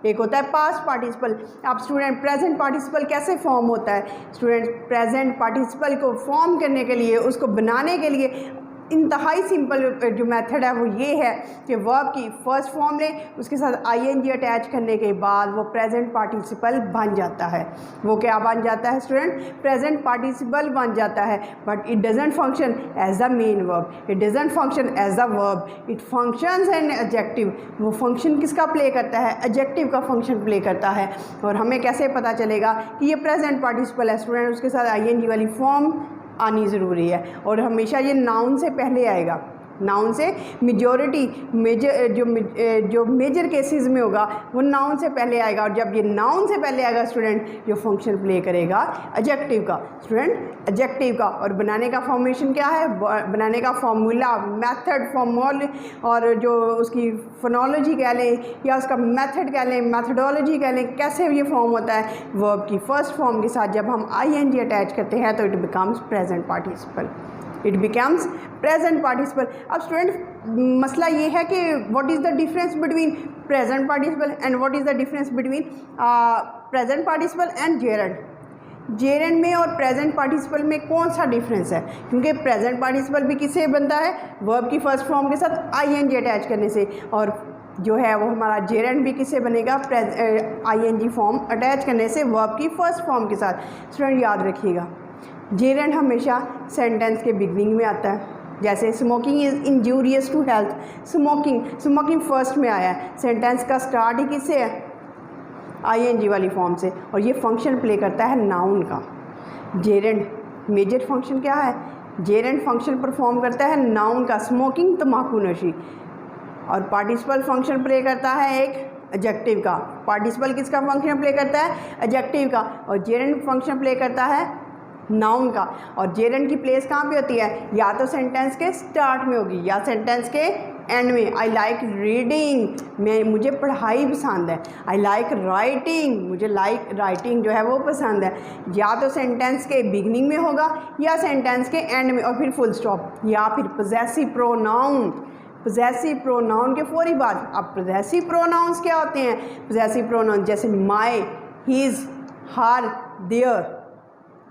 एक होता है पास्ट पार्टिसिपल। अब स्टूडेंट प्रेजेंट पार्टिसिपल कैसे फॉर्म होता है? स्टूडेंट प्रेजेंट पार्टिसिपल को फॉर्म करने के लिए, उसको बनाने के लिए इंतहाई सिंपल जो मेथड है वो ये है कि वर्ब की फर्स्ट फॉर्म लें, उसके साथ आईएनजी अटैच करने के बाद वो प्रेजेंट पार्टिसिपल बन जाता है। वो क्या बन जाता है स्टूडेंट? प्रेजेंट पार्टिसिपल बन जाता है। But it doesn't function as the main verb, it doesn't function as the verb, it functions an adjective. वो फंक्शन किसका प्ले करता है? एडजेक्टिव का फंक्शन प्ले करता है। और हमें कैसे पता चलेगा कि ये प्रेजेंट पार्टिसिपल है? स्टूडेंट उसके साथ आईएनजी वाली फॉर्म आनी ज़रूरी है, और हमेशा ये नाउन से पहले आएगा। नाउन से मेजॉरिटी जो मेजर केसेस में होगा वो नाउन से पहले आएगा, और जब ये नाउन से पहले आएगा स्टूडेंट जो फंक्शन प्ले करेगा एडजेक्टिव का, स्टूडेंट एडजेक्टिव का। और बनाने का फॉर्मेशन क्या है? बनाने का फॉर्मूला, मेथड, फॉर्मूल, और जो उसकी फोनोलॉजी कह लें या उसका मेथड कह लें, मेथडोलॉजी कह लें, कैसे ये फॉर्म होता है वर्ब की फर्स्ट फॉर्म के साथ जब हम आईएनजी अटैच करते हैं तो it becomes present participle, it becomes present participle. अब स्टूडेंट मसला ये है कि what is the difference between present participle and what is the difference between present participle and gerund. Gerund में और प्रेजेंट पार्टिसिपल में कौन सा डिफरेंस है? क्योंकि प्रेजेंट पार्टिसिपल भी किससे बनता है? वर्ब की फर्स्ट फॉर्म के साथ आईएनजी अटैच करने से, और जो है वो हमारा जेरेंड भी किससे बनेगा? आईएनजी फॉर्म अटैच करने से, वर्ब की फर्स्ट फॉर्म के साथ। स्टूडेंट याद रखिएगा जेरेंड हमेशा सेंटेंस के बिगनिंग में आता है। जैसे smoking is injurious to health, smoking first में आया है, सेंटेंस का स्टार्ट ही किससे है? आईएनजी वाली फॉर्म से, और ये फंक्शन प्ले करता है नाउन का। जेरेंड मेजर फंक्शन क्या है? जेरेंड फंक्शन परफॉर्म करता है नाउन का, स्मोकिंग तम्बाकू नशी, और पार्टिसिपल फंक्शन प्ले करता है एक एडजेक्टिव का। पार्टिसिपल किसका फंक्शन प्ले करता है? एडजेक्टिव का, और जेरेंड फंक्शन प्ले करता है नाउन का। और जेरेंड की प्लेस कहाँ पे होती है? या तो सेंटेंस के स्टार्ट में होगी या सेंटेंस के एंड में आई लाइक रीडिंग, मुझे पढ़ाई पसंद है। आई लाइक राइटिंग, मुझे राइटिंग जो है वो पसंद है। या तो सेंटेंस के बिगनिंग में होगा या सेंटेंस के एंड में, और फिर फुल स्टॉप, या फिर पोजेसिव प्रोनाउन। पोजेसिव प्रोनाउन के फौरी बाद, अब पोजेसिव प्रोनाउंस क्या होते हैं? पोजेसिव प्रोनाउन जैसे माई, हिज, हर, देयर,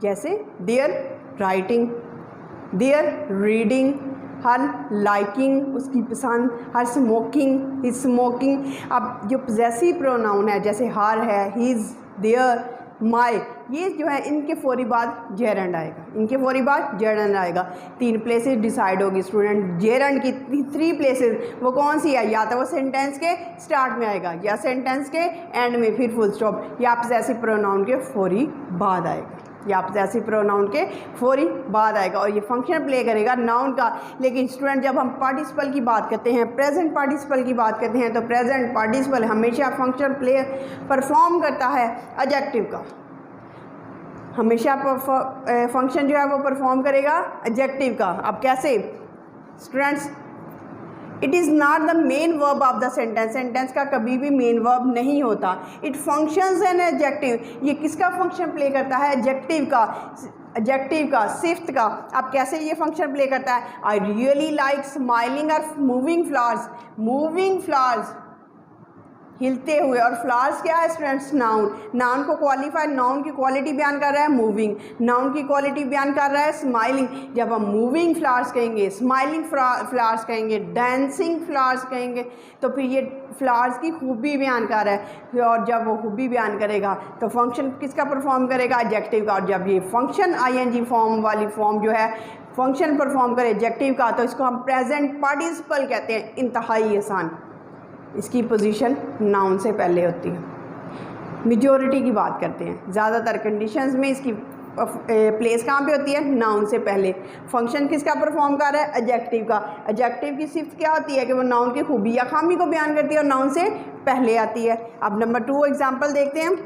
जैसे their writing, their reading, her liking, उसकी पसंद, हर स्मोकिंग, हिज स्मोकिंग। अब जो पोजेसिव प्रोनाउन है जैसे हर है, हिज, देयर, माई, ये जो है इनके फौरी बाद जेरेंड आएगा, इनके फौरी बाद जेरेंड आएगा। 3 प्लेसेस डिसाइड होगी स्टूडेंट, जेरेंड की 3 प्लेसेस, वो कौन सी है? या तो वो सेंटेंस के स्टार्ट में आएगा, या सेंटेंस के एंड में, फिर फुल स्टॉप, या पोजेसिव प्रोनाउन के फौरी बाद आएगा, या पोजेसिव प्रोनाउन के फौरी बाद आएगा, और ये फंक्शन प्ले करेगा नाउन का। लेकिन स्टूडेंट जब हम पार्टिसिपल की बात करते हैं, प्रेजेंट पार्टिसिपल की बात करते हैं, तो प्रेजेंट पार्टिसिपल हमेशा फंक्शन प्ले परफॉर्म करता है एडजेक्टिव का, हमेशा फंक्शन जो है वो परफॉर्म करेगा एडजेक्टिव का। अब कैसे students? It is not the main verb of the sentence, sentence का कभी भी मेन वर्ब नहीं होता। इट फंक्शंस एन एडजेक्टिव, ये किसका फंक्शन प्ले करता है? एडजेक्टिव का, एडजेक्टिव का, सिफ्त का। अब कैसे ये फंक्शन प्ले करता है? आई रियली लाइक स्माइलिंग और मूविंग फ्लावर्स, मूविंग फ्लावर्स हिलते हुए, और फ्लावर्स क्या है स्टूडेंट्स? नाउन, नाउन को क्वालिफाई, नाउन की क्वालिटी बयान कर रहा है मूविंग, नाउन की क्वालिटी बयान कर रहा है स्माइलिंग। जब हम मूविंग फ्लावर्स कहेंगे, स्माइलिंग फ्लावर्स कहेंगे, डांसिंग फ्लावर्स कहेंगे, तो फिर ये फ्लावर्स की खूबी बयान कर रहा है, और जब वो खूबी बयान करेगा तो फंक्शन किसका परफॉर्म करेगा? एडजेक्टिव का। और जब ये फंक्शन आईएनजी फॉर्म वाली फॉर्म जो है फंक्शन परफॉर्म करे एडजेक्टिव का, तो इसको हम प्रेजेंट पार्टिसिपल कहते हैं। इंतहाई आसान, इसकी पोजीशन नाउन से पहले होती है। मेजॉरिटी की बात करते हैं, ज़्यादातर कंडीशंस में इसकी प्लेस कहाँ पे होती है? नाउन से पहले। फंक्शन किसका परफॉर्म कर रहा है? एडजेक्टिव का। एडजेक्टिव की सिर्फ क्या होती है कि वो नाउन की खूबी या खामी को बयान करती है और नाउन से पहले आती है। अब नंबर 2 एग्जाम्पल देखते हैं।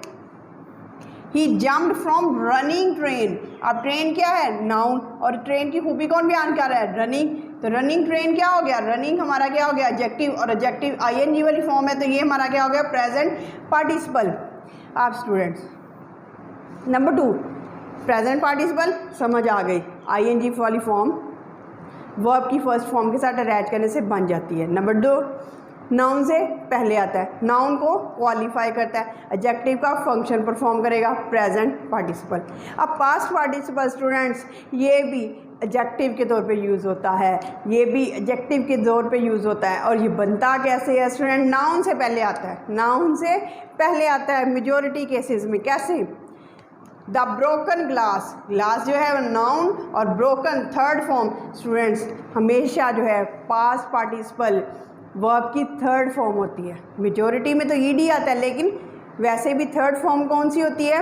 ही जम्प्ड फ्रॉम रनिंग ट्रेन। अब ट्रेन क्या है? नाउन, और ट्रेन की खूबी कौन बयान कर रहा है? रनिंग। तो रनिंग ट्रेन क्या हो गया? रनिंग हमारा क्या हो गया? एडजेक्टिव, और एडजेक्टिव आईएनजी वाली फॉर्म है, तो ये हमारा क्या हो गया? Present participle. आप स्टूडेंट्स नंबर 2 प्रेजेंट पार्टिसिपल समझ आ गई, आईएनजी वाली फॉर्म वर्ब की फर्स्ट फॉर्म के साथ अटैच करने से बन जाती है। नंबर 2 नाउन से पहले आता है, नाउन को क्वालिफाई करता है, एडजेक्टिव का फंक्शन परफॉर्म करेगा प्रेजेंट पार्टिसिपल। अब पास्ट पार्टिसिपल स्टूडेंट्स ये भी एडजेक्टिव के तौर पे यूज़ होता है, ये भी एडजेक्टिव के तौर पे यूज़ होता है, और ये बनता कैसे है स्टूडेंट? नाउन से पहले आता है, नाउन से पहले आता है मेजॉरिटी केसेस में। कैसे? द ब्रोकन ग्लास, ग्लास जो है नाउन, और ब्रोकन थर्ड फॉर्म स्टूडेंट्स हमेशा जो है पास्ट पार्टिसिपल वर्ब की थर्ड फॉर्म होती है। मेजॉरिटी में तो ईडी आता है, लेकिन वैसे भी थर्ड फॉर्म कौन सी होती है?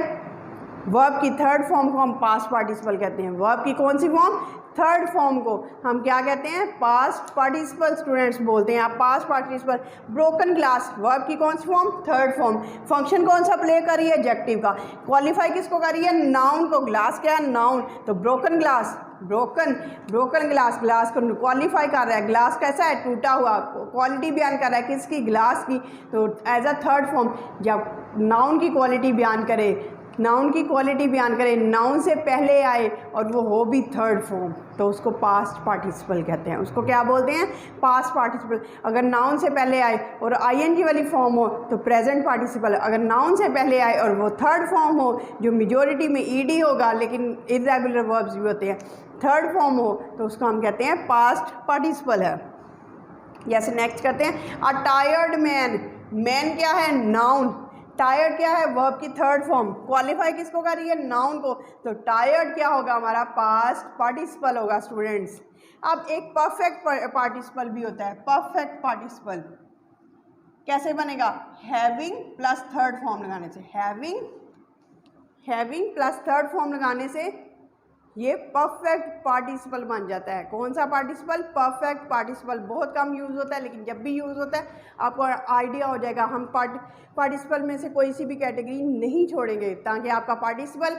वर्ब की थर्ड फॉर्म को हम पास्ट पार्टिसिपल कहते हैं। वर्ब की कौन सी फॉर्म? थर्ड फॉर्म को हम क्या कहते हैं? पास्ट पार्टिसिपल स्टूडेंट्स बोलते हैं। आप past participle. Broken glass verb की कौन सी फॉर्म? Third form. फंक्शन कौन सा प्ले कर रही है? एडजेक्टिव का। क्वालिफाई किसको कर रही है? नाउन को। ग्लास क्या है? नाउन। तो broken glass, broken glass, glass को क्वालिफाई कर रहा है। ग्लास कैसा है? टूटा हुआ। क्वालिटी बयान कर रहा है किसकी? ग्लास की। तो एज अ थर्ड फॉर्म जब नाउन की क्वालिटी बयान करे, नाउन की क्वालिटी बयान करें, नाउन से पहले आए और वो हो भी थर्ड फॉर्म, तो उसको पास्ट पार्टिसिपल कहते हैं। उसको क्या बोलते हैं? Past participle. अगर नाउन से पहले आए और आईएनजी वाली फॉर्म हो तो प्रेजेंट पार्टिसिपल। अगर नाउन से पहले आए और वो थर्ड फॉर्म हो, जो मेजॉरिटी में ईडी होगा लेकिन इर्रेगुलर वर्ब्स भी होते हैं, थर्ड फॉर्म हो, तो उसको हम कहते हैं पास्ट पार्टिसिपल है। जैसे नेक्स्ट करते हैं अ टायर्ड मैन। मैन क्या है? नाउन। टायर्ड क्या है? वर्ब की थर्ड फॉर्म। क्वालिफाई किसको कर रही है? नाउन को। तो टायर्ड क्या होगा हमारा? पास्ट पार्टिसिपल होगा स्टूडेंट्स। अब एक परफेक्ट पार्टिसिपल भी होता है। परफेक्ट पार्टिसिपल कैसे बनेगा? हैविंग प्लस थर्ड फॉर्म लगाने से। हैविंग प्लस थर्ड फॉर्म लगाने से ये परफेक्ट पार्टिसिपल बन जाता है। कौन सा पार्टिसिपल? Perfect participle. बहुत कम यूज़ होता है, लेकिन जब भी यूज़ होता है आपको आइडिया हो जाएगा। हम पार्टिसिपल में से कोई सी भी कैटेगरी नहीं छोड़ेंगे ताकि आपका पार्टिसिपल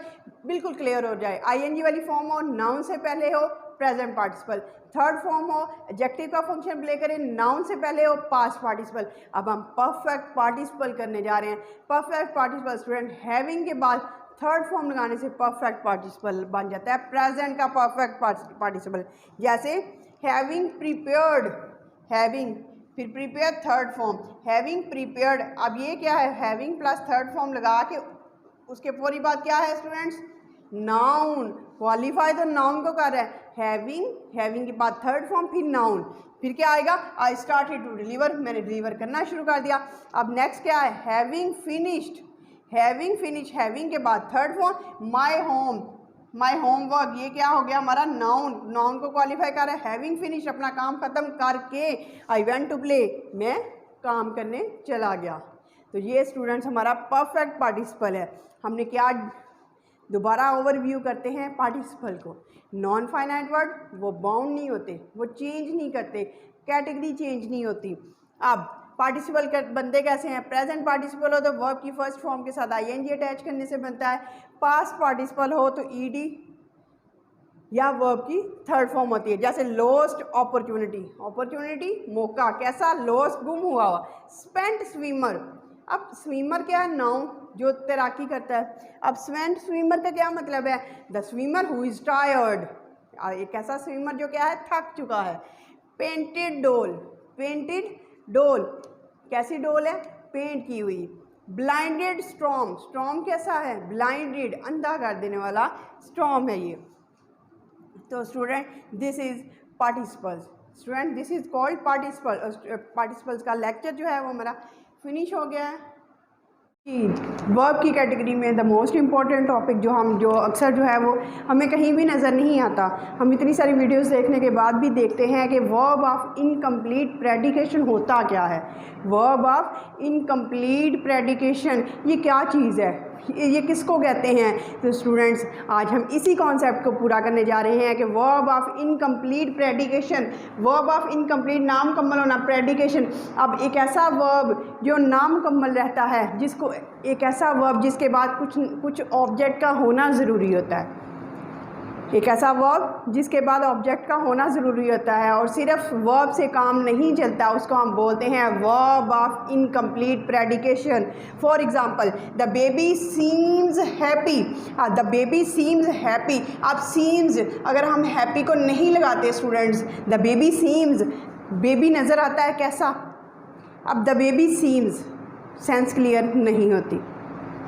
बिल्कुल क्लियर हो जाए। आईएनजी वाली फॉर्म हो, नाउन से पहले हो, प्रेजेंट पार्टिसिपल। थर्ड फॉर्म हो, एडजेक्टिव का फंक्शन प्ले करें, नाउन से पहले हो पास्ट पार्टिसिपल। अब हम परफेक्ट पार्टिसिपल करने जा रहे हैं। परफेक्ट पार्टिसिपल स्टूडेंट हैविंग के बाद थर्ड फॉर्म लगाने से परफेक्ट पार्टिसिपल बन जाता है, प्रेजेंट का परफेक्ट पार्टिसिपल। जैसे हैविंग प्रिपेयर्ड, हैविंग, फिर prepare third form, having prepared. अब ये क्या है, हैविंग प्लस थर्ड फॉर्म लगा के उसके पूरी बात क्या है स्टूडेंट्स, नाउन। क्वालिफाई तो नाउन को कर रहा है, हैविंग, हैविंग के बाद थर्ड फॉर्म फिर नाउन, फिर क्या आएगा, आई स्टार्टेड टू डिलीवर, मैंने डिलीवर करना शुरू कर दिया। अब नेक्स्ट क्या है, having finished, having finish, having के बाद third form my home, my homework, ये क्या हो गया हमारा नाउन, नाउन को क्वालिफाई कर रहा है। हैविंग फिनिश, अपना काम खत्म करके, आई वेंट टू प्ले, मैं काम करने चला गया। तो ये स्टूडेंट्स हमारा परफेक्ट पार्टिसिपल है। हमने क्या, दोबारा ओवरव्यू करते हैं पार्टिसिपल को। नॉन फाइनाइट वर्ड वो बाउंड नहीं होते, वो चेंज नहीं करते, कैटेगरी चेंज नहीं होती। अब पार्टिसिपल बनते कैसे हैं, प्रेजेंट पार्टिसिपल हो तो वर्ब की फर्स्ट फॉर्म के साथ आईएनजी अटैच करने से बनता है। पास्ट पार्टिसिपल हो तो ईडी या वर्ब की थर्ड फॉर्म होती है। जैसे लॉस्ट अपॉर्चुनिटी, अपॉर्चुनिटी मौका, कैसा, लॉस्ट गुम हुआ हुआ। स्पेंट स्विमर, अब स्विमर क्या है, नाउन जो तैराकी करता है। अब स्पेंट स्विमर का क्या मतलब है, the swimmer who is tired, एक ऐसा स्विमर जो क्या है, थक चुका है। पेंटेड डोल, पेंटेड डोल, कैसी डोल है, पेंट की हुई। ब्लाइंडेड स्टॉर्म, स्टॉर्म कैसा है, ब्लाइंडेड, अंधा कर देने वाला स्टॉर्म है ये। तो student this is participles, student this is called participle. Participles का लेक्चर जो है वो हमारा फिनिश हो गया है। वर्ब की कैटेगरी में द मोस्ट इम्पॉर्टेंट टॉपिक जो अक्सर जो है वो हमें कहीं भी नज़र नहीं आता, हम इतनी सारी वीडियोस देखने के बाद भी देखते हैं कि वर्ब ऑफ इनकम्प्लीट प्रेडिकेशन होता क्या है। वर्ब ऑफ इनकम्प्लीट प्रेडिकेशन ये क्या चीज़ है, ये किसको कहते हैं। तो स्टूडेंट्स आज हम इसी कॉन्सेप्ट को पूरा करने जा रहे हैं कि verb of incomplete predication, verb of incomplete नामुकम्मल होना, प्रेडिकेशन। अब एक ऐसा वर्ब जो नामुकम्मल रहता है, जिसको एक ऐसा वर्ब जिसके बाद कुछ ऑब्जेक्ट का होना ज़रूरी होता है, एक ऐसा वर्ब जिसके बाद ऑब्जेक्ट का होना ज़रूरी होता है और सिर्फ वर्ब से काम नहीं चलता, उसको हम बोलते हैं verb of incomplete predication. For example the baby seems happy, the baby seems happy. अब सीम्स अगर हम हैप्पी को नहीं लगाते students, the baby seems, baby नज़र आता है कैसा, अब the baby seems sense clear नहीं होती,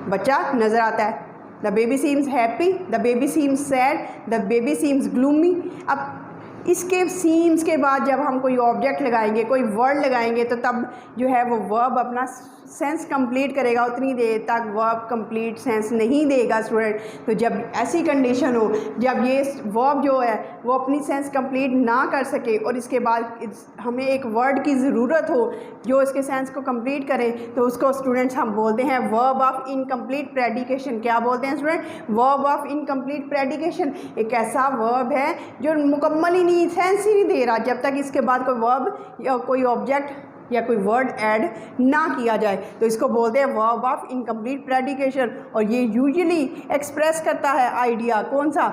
बच्चा नज़र आता है। The baby seems happy, the baby seems sad, the baby seems gloomy। अब इसके सीम्स के बाद जब हम कोई ऑब्जेक्ट लगाएंगे, कोई वर्ड लगाएंगे, तो तब जो है वो वर्ब अपना सेंस कंप्लीट करेगा। उतनी देर तक वर्ब कंप्लीट सेंस नहीं देगा स्टूडेंट। तो जब ऐसी कंडीशन हो, जब ये वर्ब जो है वो अपनी सेंस कंप्लीट ना कर सके और इसके बाद हमें एक वर्ड की ज़रूरत हो जो इसके सेंस को कंप्लीट करे, तो उसको स्टूडेंट्स हम बोलते हैं वर्ब ऑफ इनकम्प्लीट प्रेडिकेशन। क्या बोलते हैं स्टूडेंट, वर्ब ऑफ इनकम्प्लीट प्रेडिकेशन। एक ऐसा वर्ब है जो मुकम्मल ही नहीं, सेंस ही नहीं दे रहा जब तक इसके बाद कोई वर्ब या कोई ऑब्जेक्ट या कोई वर्ड ऐड ना किया जाए, तो इसको बोलते हैं वर्ब ऑफ इनकम्प्लीट प्रेडिकेशन। और ये यूजुअली एक्सप्रेस करता है आइडिया कौन सा,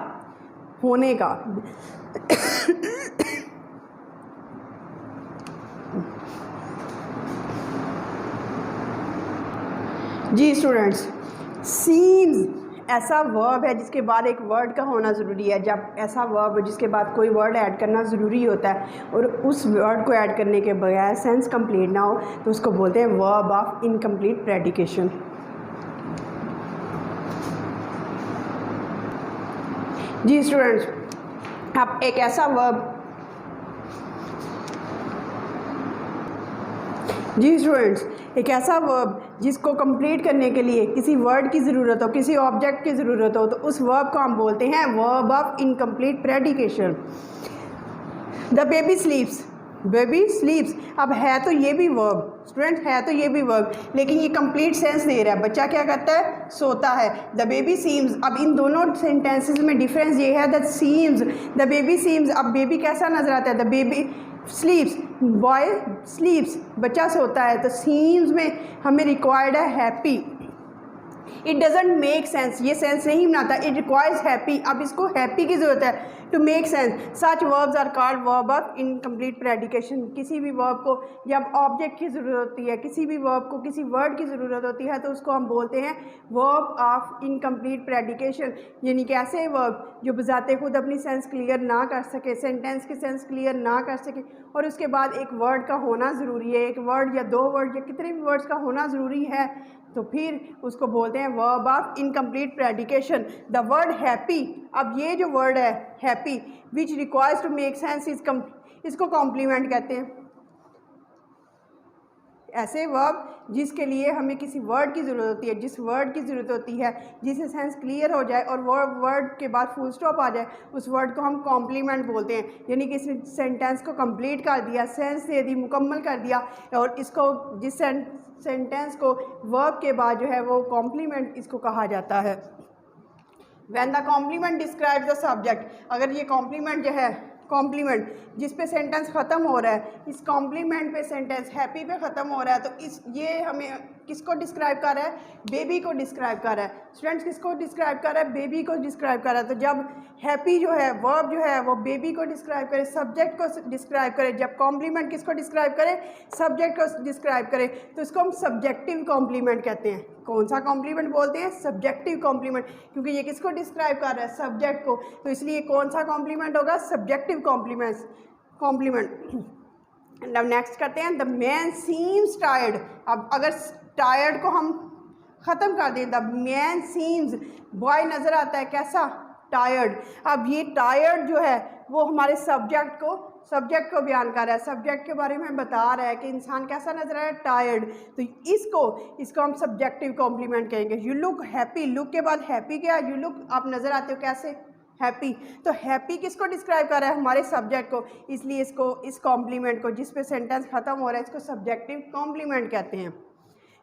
होने का। जी स्टूडेंट्स, सीम्स ऐसा वर्ब है जिसके बाद एक वर्ड का होना ज़रूरी है। जब ऐसा वर्ब जिसके बाद कोई वर्ड ऐड करना ज़रूरी होता है और उस वर्ड को ऐड करने के बगैर सेंस कंप्लीट ना हो, तो उसको बोलते हैं वर्ब ऑफ इनकम्प्लीट प्रेडिकेशन। जी स्टूडेंट्स, अब एक ऐसा वर्ब, जी स्टूडेंट्स, एक ऐसा वर्ब जिसको कंप्लीट करने के लिए किसी वर्ड की ज़रूरत हो, किसी ऑब्जेक्ट की ज़रूरत हो, तो उस वर्ब को हम बोलते हैं verb of incomplete predication. The baby sleeps, baby sleeps. अब है तो ये भी वर्ब स्टूडेंट, है तो ये भी वर्ब, लेकिन ये कंप्लीट सेंस दे रहा है। बच्चा क्या करता है, सोता है। द बेबी सीम्स, अब इन दोनों सेंटेंसेस में डिफरेंस ये है, the seems, the baby seems. अब बेबी कैसा नजर आता है, द बेबी स्लीप्स, बॉय स्लीप्स, बच्चा सोता है। तो सीम्स में हमें रिक्वायर्ड है happy. It doesn't make sense, ये सेंस नहीं बनाता। इट रिक्वायर्स हैप्पी, अब इसको हैप्पी की ज़रूरत है। To make sense such verbs are called verb of incomplete predication. किसी भी वर्ब को जब ऑब्जेक्ट की ज़रूरत होती है, किसी भी वर्ब को किसी वर्ड की ज़रूरत होती है, तो उसको हम बोलते हैं वर्ब ऑफ इनकम्प्लीट प्रेडिकेशन। यानी कि ऐसे वर्ब जो बजाते खुद अपनी सेंस क्लियर ना कर सके, सेंटेंस की सेंस क्लियर ना कर सके, और उसके बाद एक वर्ड का होना ज़रूरी है, एक वर्ड या दो वर्ड या कितने भी वर्ड्स का होना ज़रूरी है, तो फिर उसको बोलते हैं verb of incomplete predication. The word happy, अब ये जो वर्ड है happy which requires to make sense is इसको कॉम्प्लीमेंट कहते हैं। ऐसे वर्ब जिसके लिए हमें किसी वर्ड की ज़रूरत होती है, जिस वर्ड की ज़रूरत होती है, जिससे सेंस क्लियर हो जाए और वो वर्ड के बाद फुल स्टॉप आ जाए, उस वर्ड को हम कॉम्प्लीमेंट बोलते हैं। यानी कि इसने सेंटेंस को कंप्लीट कर दिया, सेंस दे दी, मुकम्मल कर दिया, और इसको जिस सेंटेंस को वर्ब के बाद जो है वो कॉम्प्लीमेंट इसको कहा जाता है। When the complement describe the subject, अगर ये कॉम्प्लीमेंट जो है कॉम्प्लीमेंट जिस पे सेंटेंस ख़त्म हो रहा है, इस कॉम्प्लीमेंट पे सेंटेंस हैप्पी पे ख़त्म हो रहा है, तो ये हमें किसको डिस्क्राइब कर रहा है? बेबी को डिस्क्राइब कर रहा है। स्टूडेंट्स किसको डिस्क्राइब कर रहा है? बेबी को डिस्क्राइब कर रहा है। तो जब हैप्पी जो है वर्ब जो है वो बेबी को डिस्क्राइब करे, सब्जेक्ट को डिस्क्राइब करे, जब कॉम्प्लीमेंट किसको डिस्क्राइब करे? सब्जेक्ट को डिस्क्राइब करे, तो इसको हम सब्जेक्टिव कॉम्प्लीमेंट कहते हैं। कौन सा कॉम्प्लीमेंट बोलते हैं? सब्जेक्टिव कॉम्प्लीमेंट, क्योंकि ये किसको डिस्क्राइब कर रहा है? सब्जेक्ट को, तो इसलिए कौन सा कॉम्प्लीमेंट होगा? Subjective complement. अब नेक्स्ट करते हैं द मैन सीम्स टायर्ड। अब अगर टायर्ड को हम ख़त्म कर दें, द मैन सीम्स, बॉय नज़र आता है कैसा? टायर्ड। अब ये टायर्ड जो है वो हमारे सब्जेक्ट को बयान कर रहा है, सब्जेक्ट के बारे में बता रहा है कि इंसान कैसा नजर आ रहा है? टायर्ड। तो इसको हम सब्जेक्टिव कॉम्प्लीमेंट कहेंगे। यू लुक हैप्पी, लुक के बाद हैप्पी क्या? यू लुक, आप नज़र आते हो कैसे? हैप्पी। तो हैप्पी किसको डिस्क्राइब कर रहा है? हमारे सब्जेक्ट को, इसलिए इसको इस कॉम्प्लीमेंट को जिस पे सेंटेंस खत्म हो रहा है इसको सब्जेक्टिव कॉम्प्लीमेंट कहते हैं।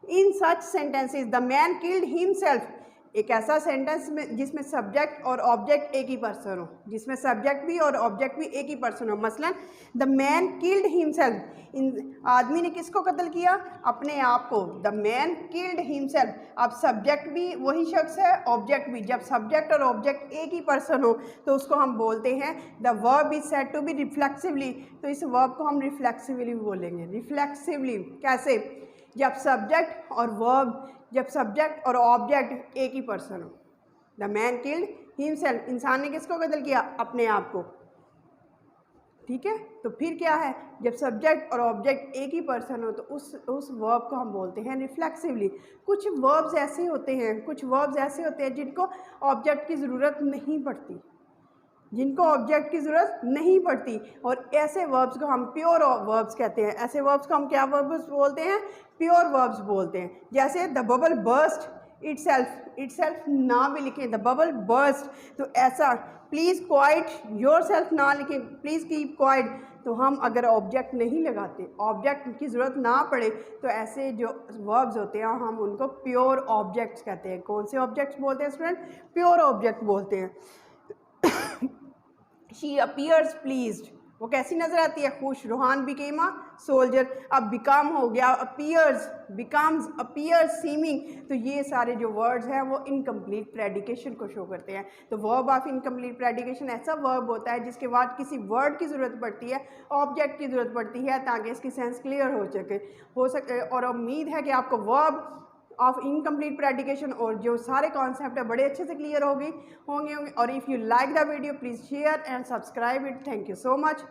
In such sentences the man killed himself, एक ऐसा सेंटेंस में जिसमें सब्जेक्ट और ऑब्जेक्ट एक ही पर्सन हो, जिसमें सब्जेक्ट भी और ऑब्जेक्ट भी एक ही पर्सन हो। मसलन द मैन किल्ड हिमसेल्फ, इन आदमी ने किसको कत्ल किया? अपने आप को। द मैन किल्ड हिमसेल्फ, अब सब्जेक्ट भी वही शख्स है, ऑब्जेक्ट भी। जब सब्जेक्ट और ऑब्जेक्ट एक ही पर्सन हो तो उसको हम बोलते हैं the verb is said to be reflexively, तो इस वर्ब को हम रिफ्लेक्सिवली बोलेंगे। रिफ्लेक्सिवली कैसे? जब सब्जेक्ट और वर्ब, जब सब्जेक्ट और ऑब्जेक्ट एक ही पर्सन हो। द मैन किल्ड हिमसेल्फ, इंसान ने किसको कत्ल किया? अपने आप को। ठीक है, तो फिर क्या है? जब सब्जेक्ट और ऑब्जेक्ट एक ही पर्सन हो तो उस वर्ब को हम बोलते हैं रिफ्लेक्सिवली। कुछ वर्ब्स ऐसे होते हैं जिनको ऑब्जेक्ट की ज़रूरत नहीं पड़ती, और ऐसे वर्ब्स को हम प्योर वर्ब्स कहते हैं। ऐसे वर्ब्स को हम क्या वर्ब्स बोलते हैं? प्योर वर्ब्स बोलते हैं। जैसे द बबल बर्स्ट इटसेल्फ ना भी लिखें, द बबल बर्स्ट, तो ऐसा प्लीज़ क्वाइट योरसेल्फ ना लिखें, प्लीज़ कीप क्वाइट, तो हम अगर ऑब्जेक्ट नहीं लगाते, ऑब्जेक्ट की ज़रूरत ना पड़े, तो ऐसे जो वर्ब्स होते हैं हम उनको प्योर ऑब्जेक्ट्स कहते हैं। कौन से ऑब्जेक्ट्स बोलते हैं स्टूडेंट? प्योर ऑब्जेक्ट बोलते हैं। शी अपीयर्स प्लीज्ड, वो कैसी नजर आती है? खुश। रोहान बिकेम अ सोल्जर, अब बिकम हो गया, अपीयर्स, बिकम्स, अपीयर्स, सीमिंग, तो ये सारे जो वर्ड्स हैं वो इनकम्प्लीट प्रेडिकेशन को शो करते हैं। तो वर्ब ऑफ इनकम्प्लीट प्रेडिकेशन ऐसा वर्ब होता है जिसके बाद किसी वर्ड की ज़रूरत पड़ती है, ऑब्जेक्ट की ज़रूरत पड़ती है, ताकि इसकी सेंस क्लियर हो सके। और उम्मीद है कि आपको वर्ब ऑफ इनकम्प्लीट प्रेडिकेशन और जो सारे कॉन्सेप्ट है बड़े अच्छे से क्लियर होंगे। और if you like the video please share and subscribe it. Thank you so much.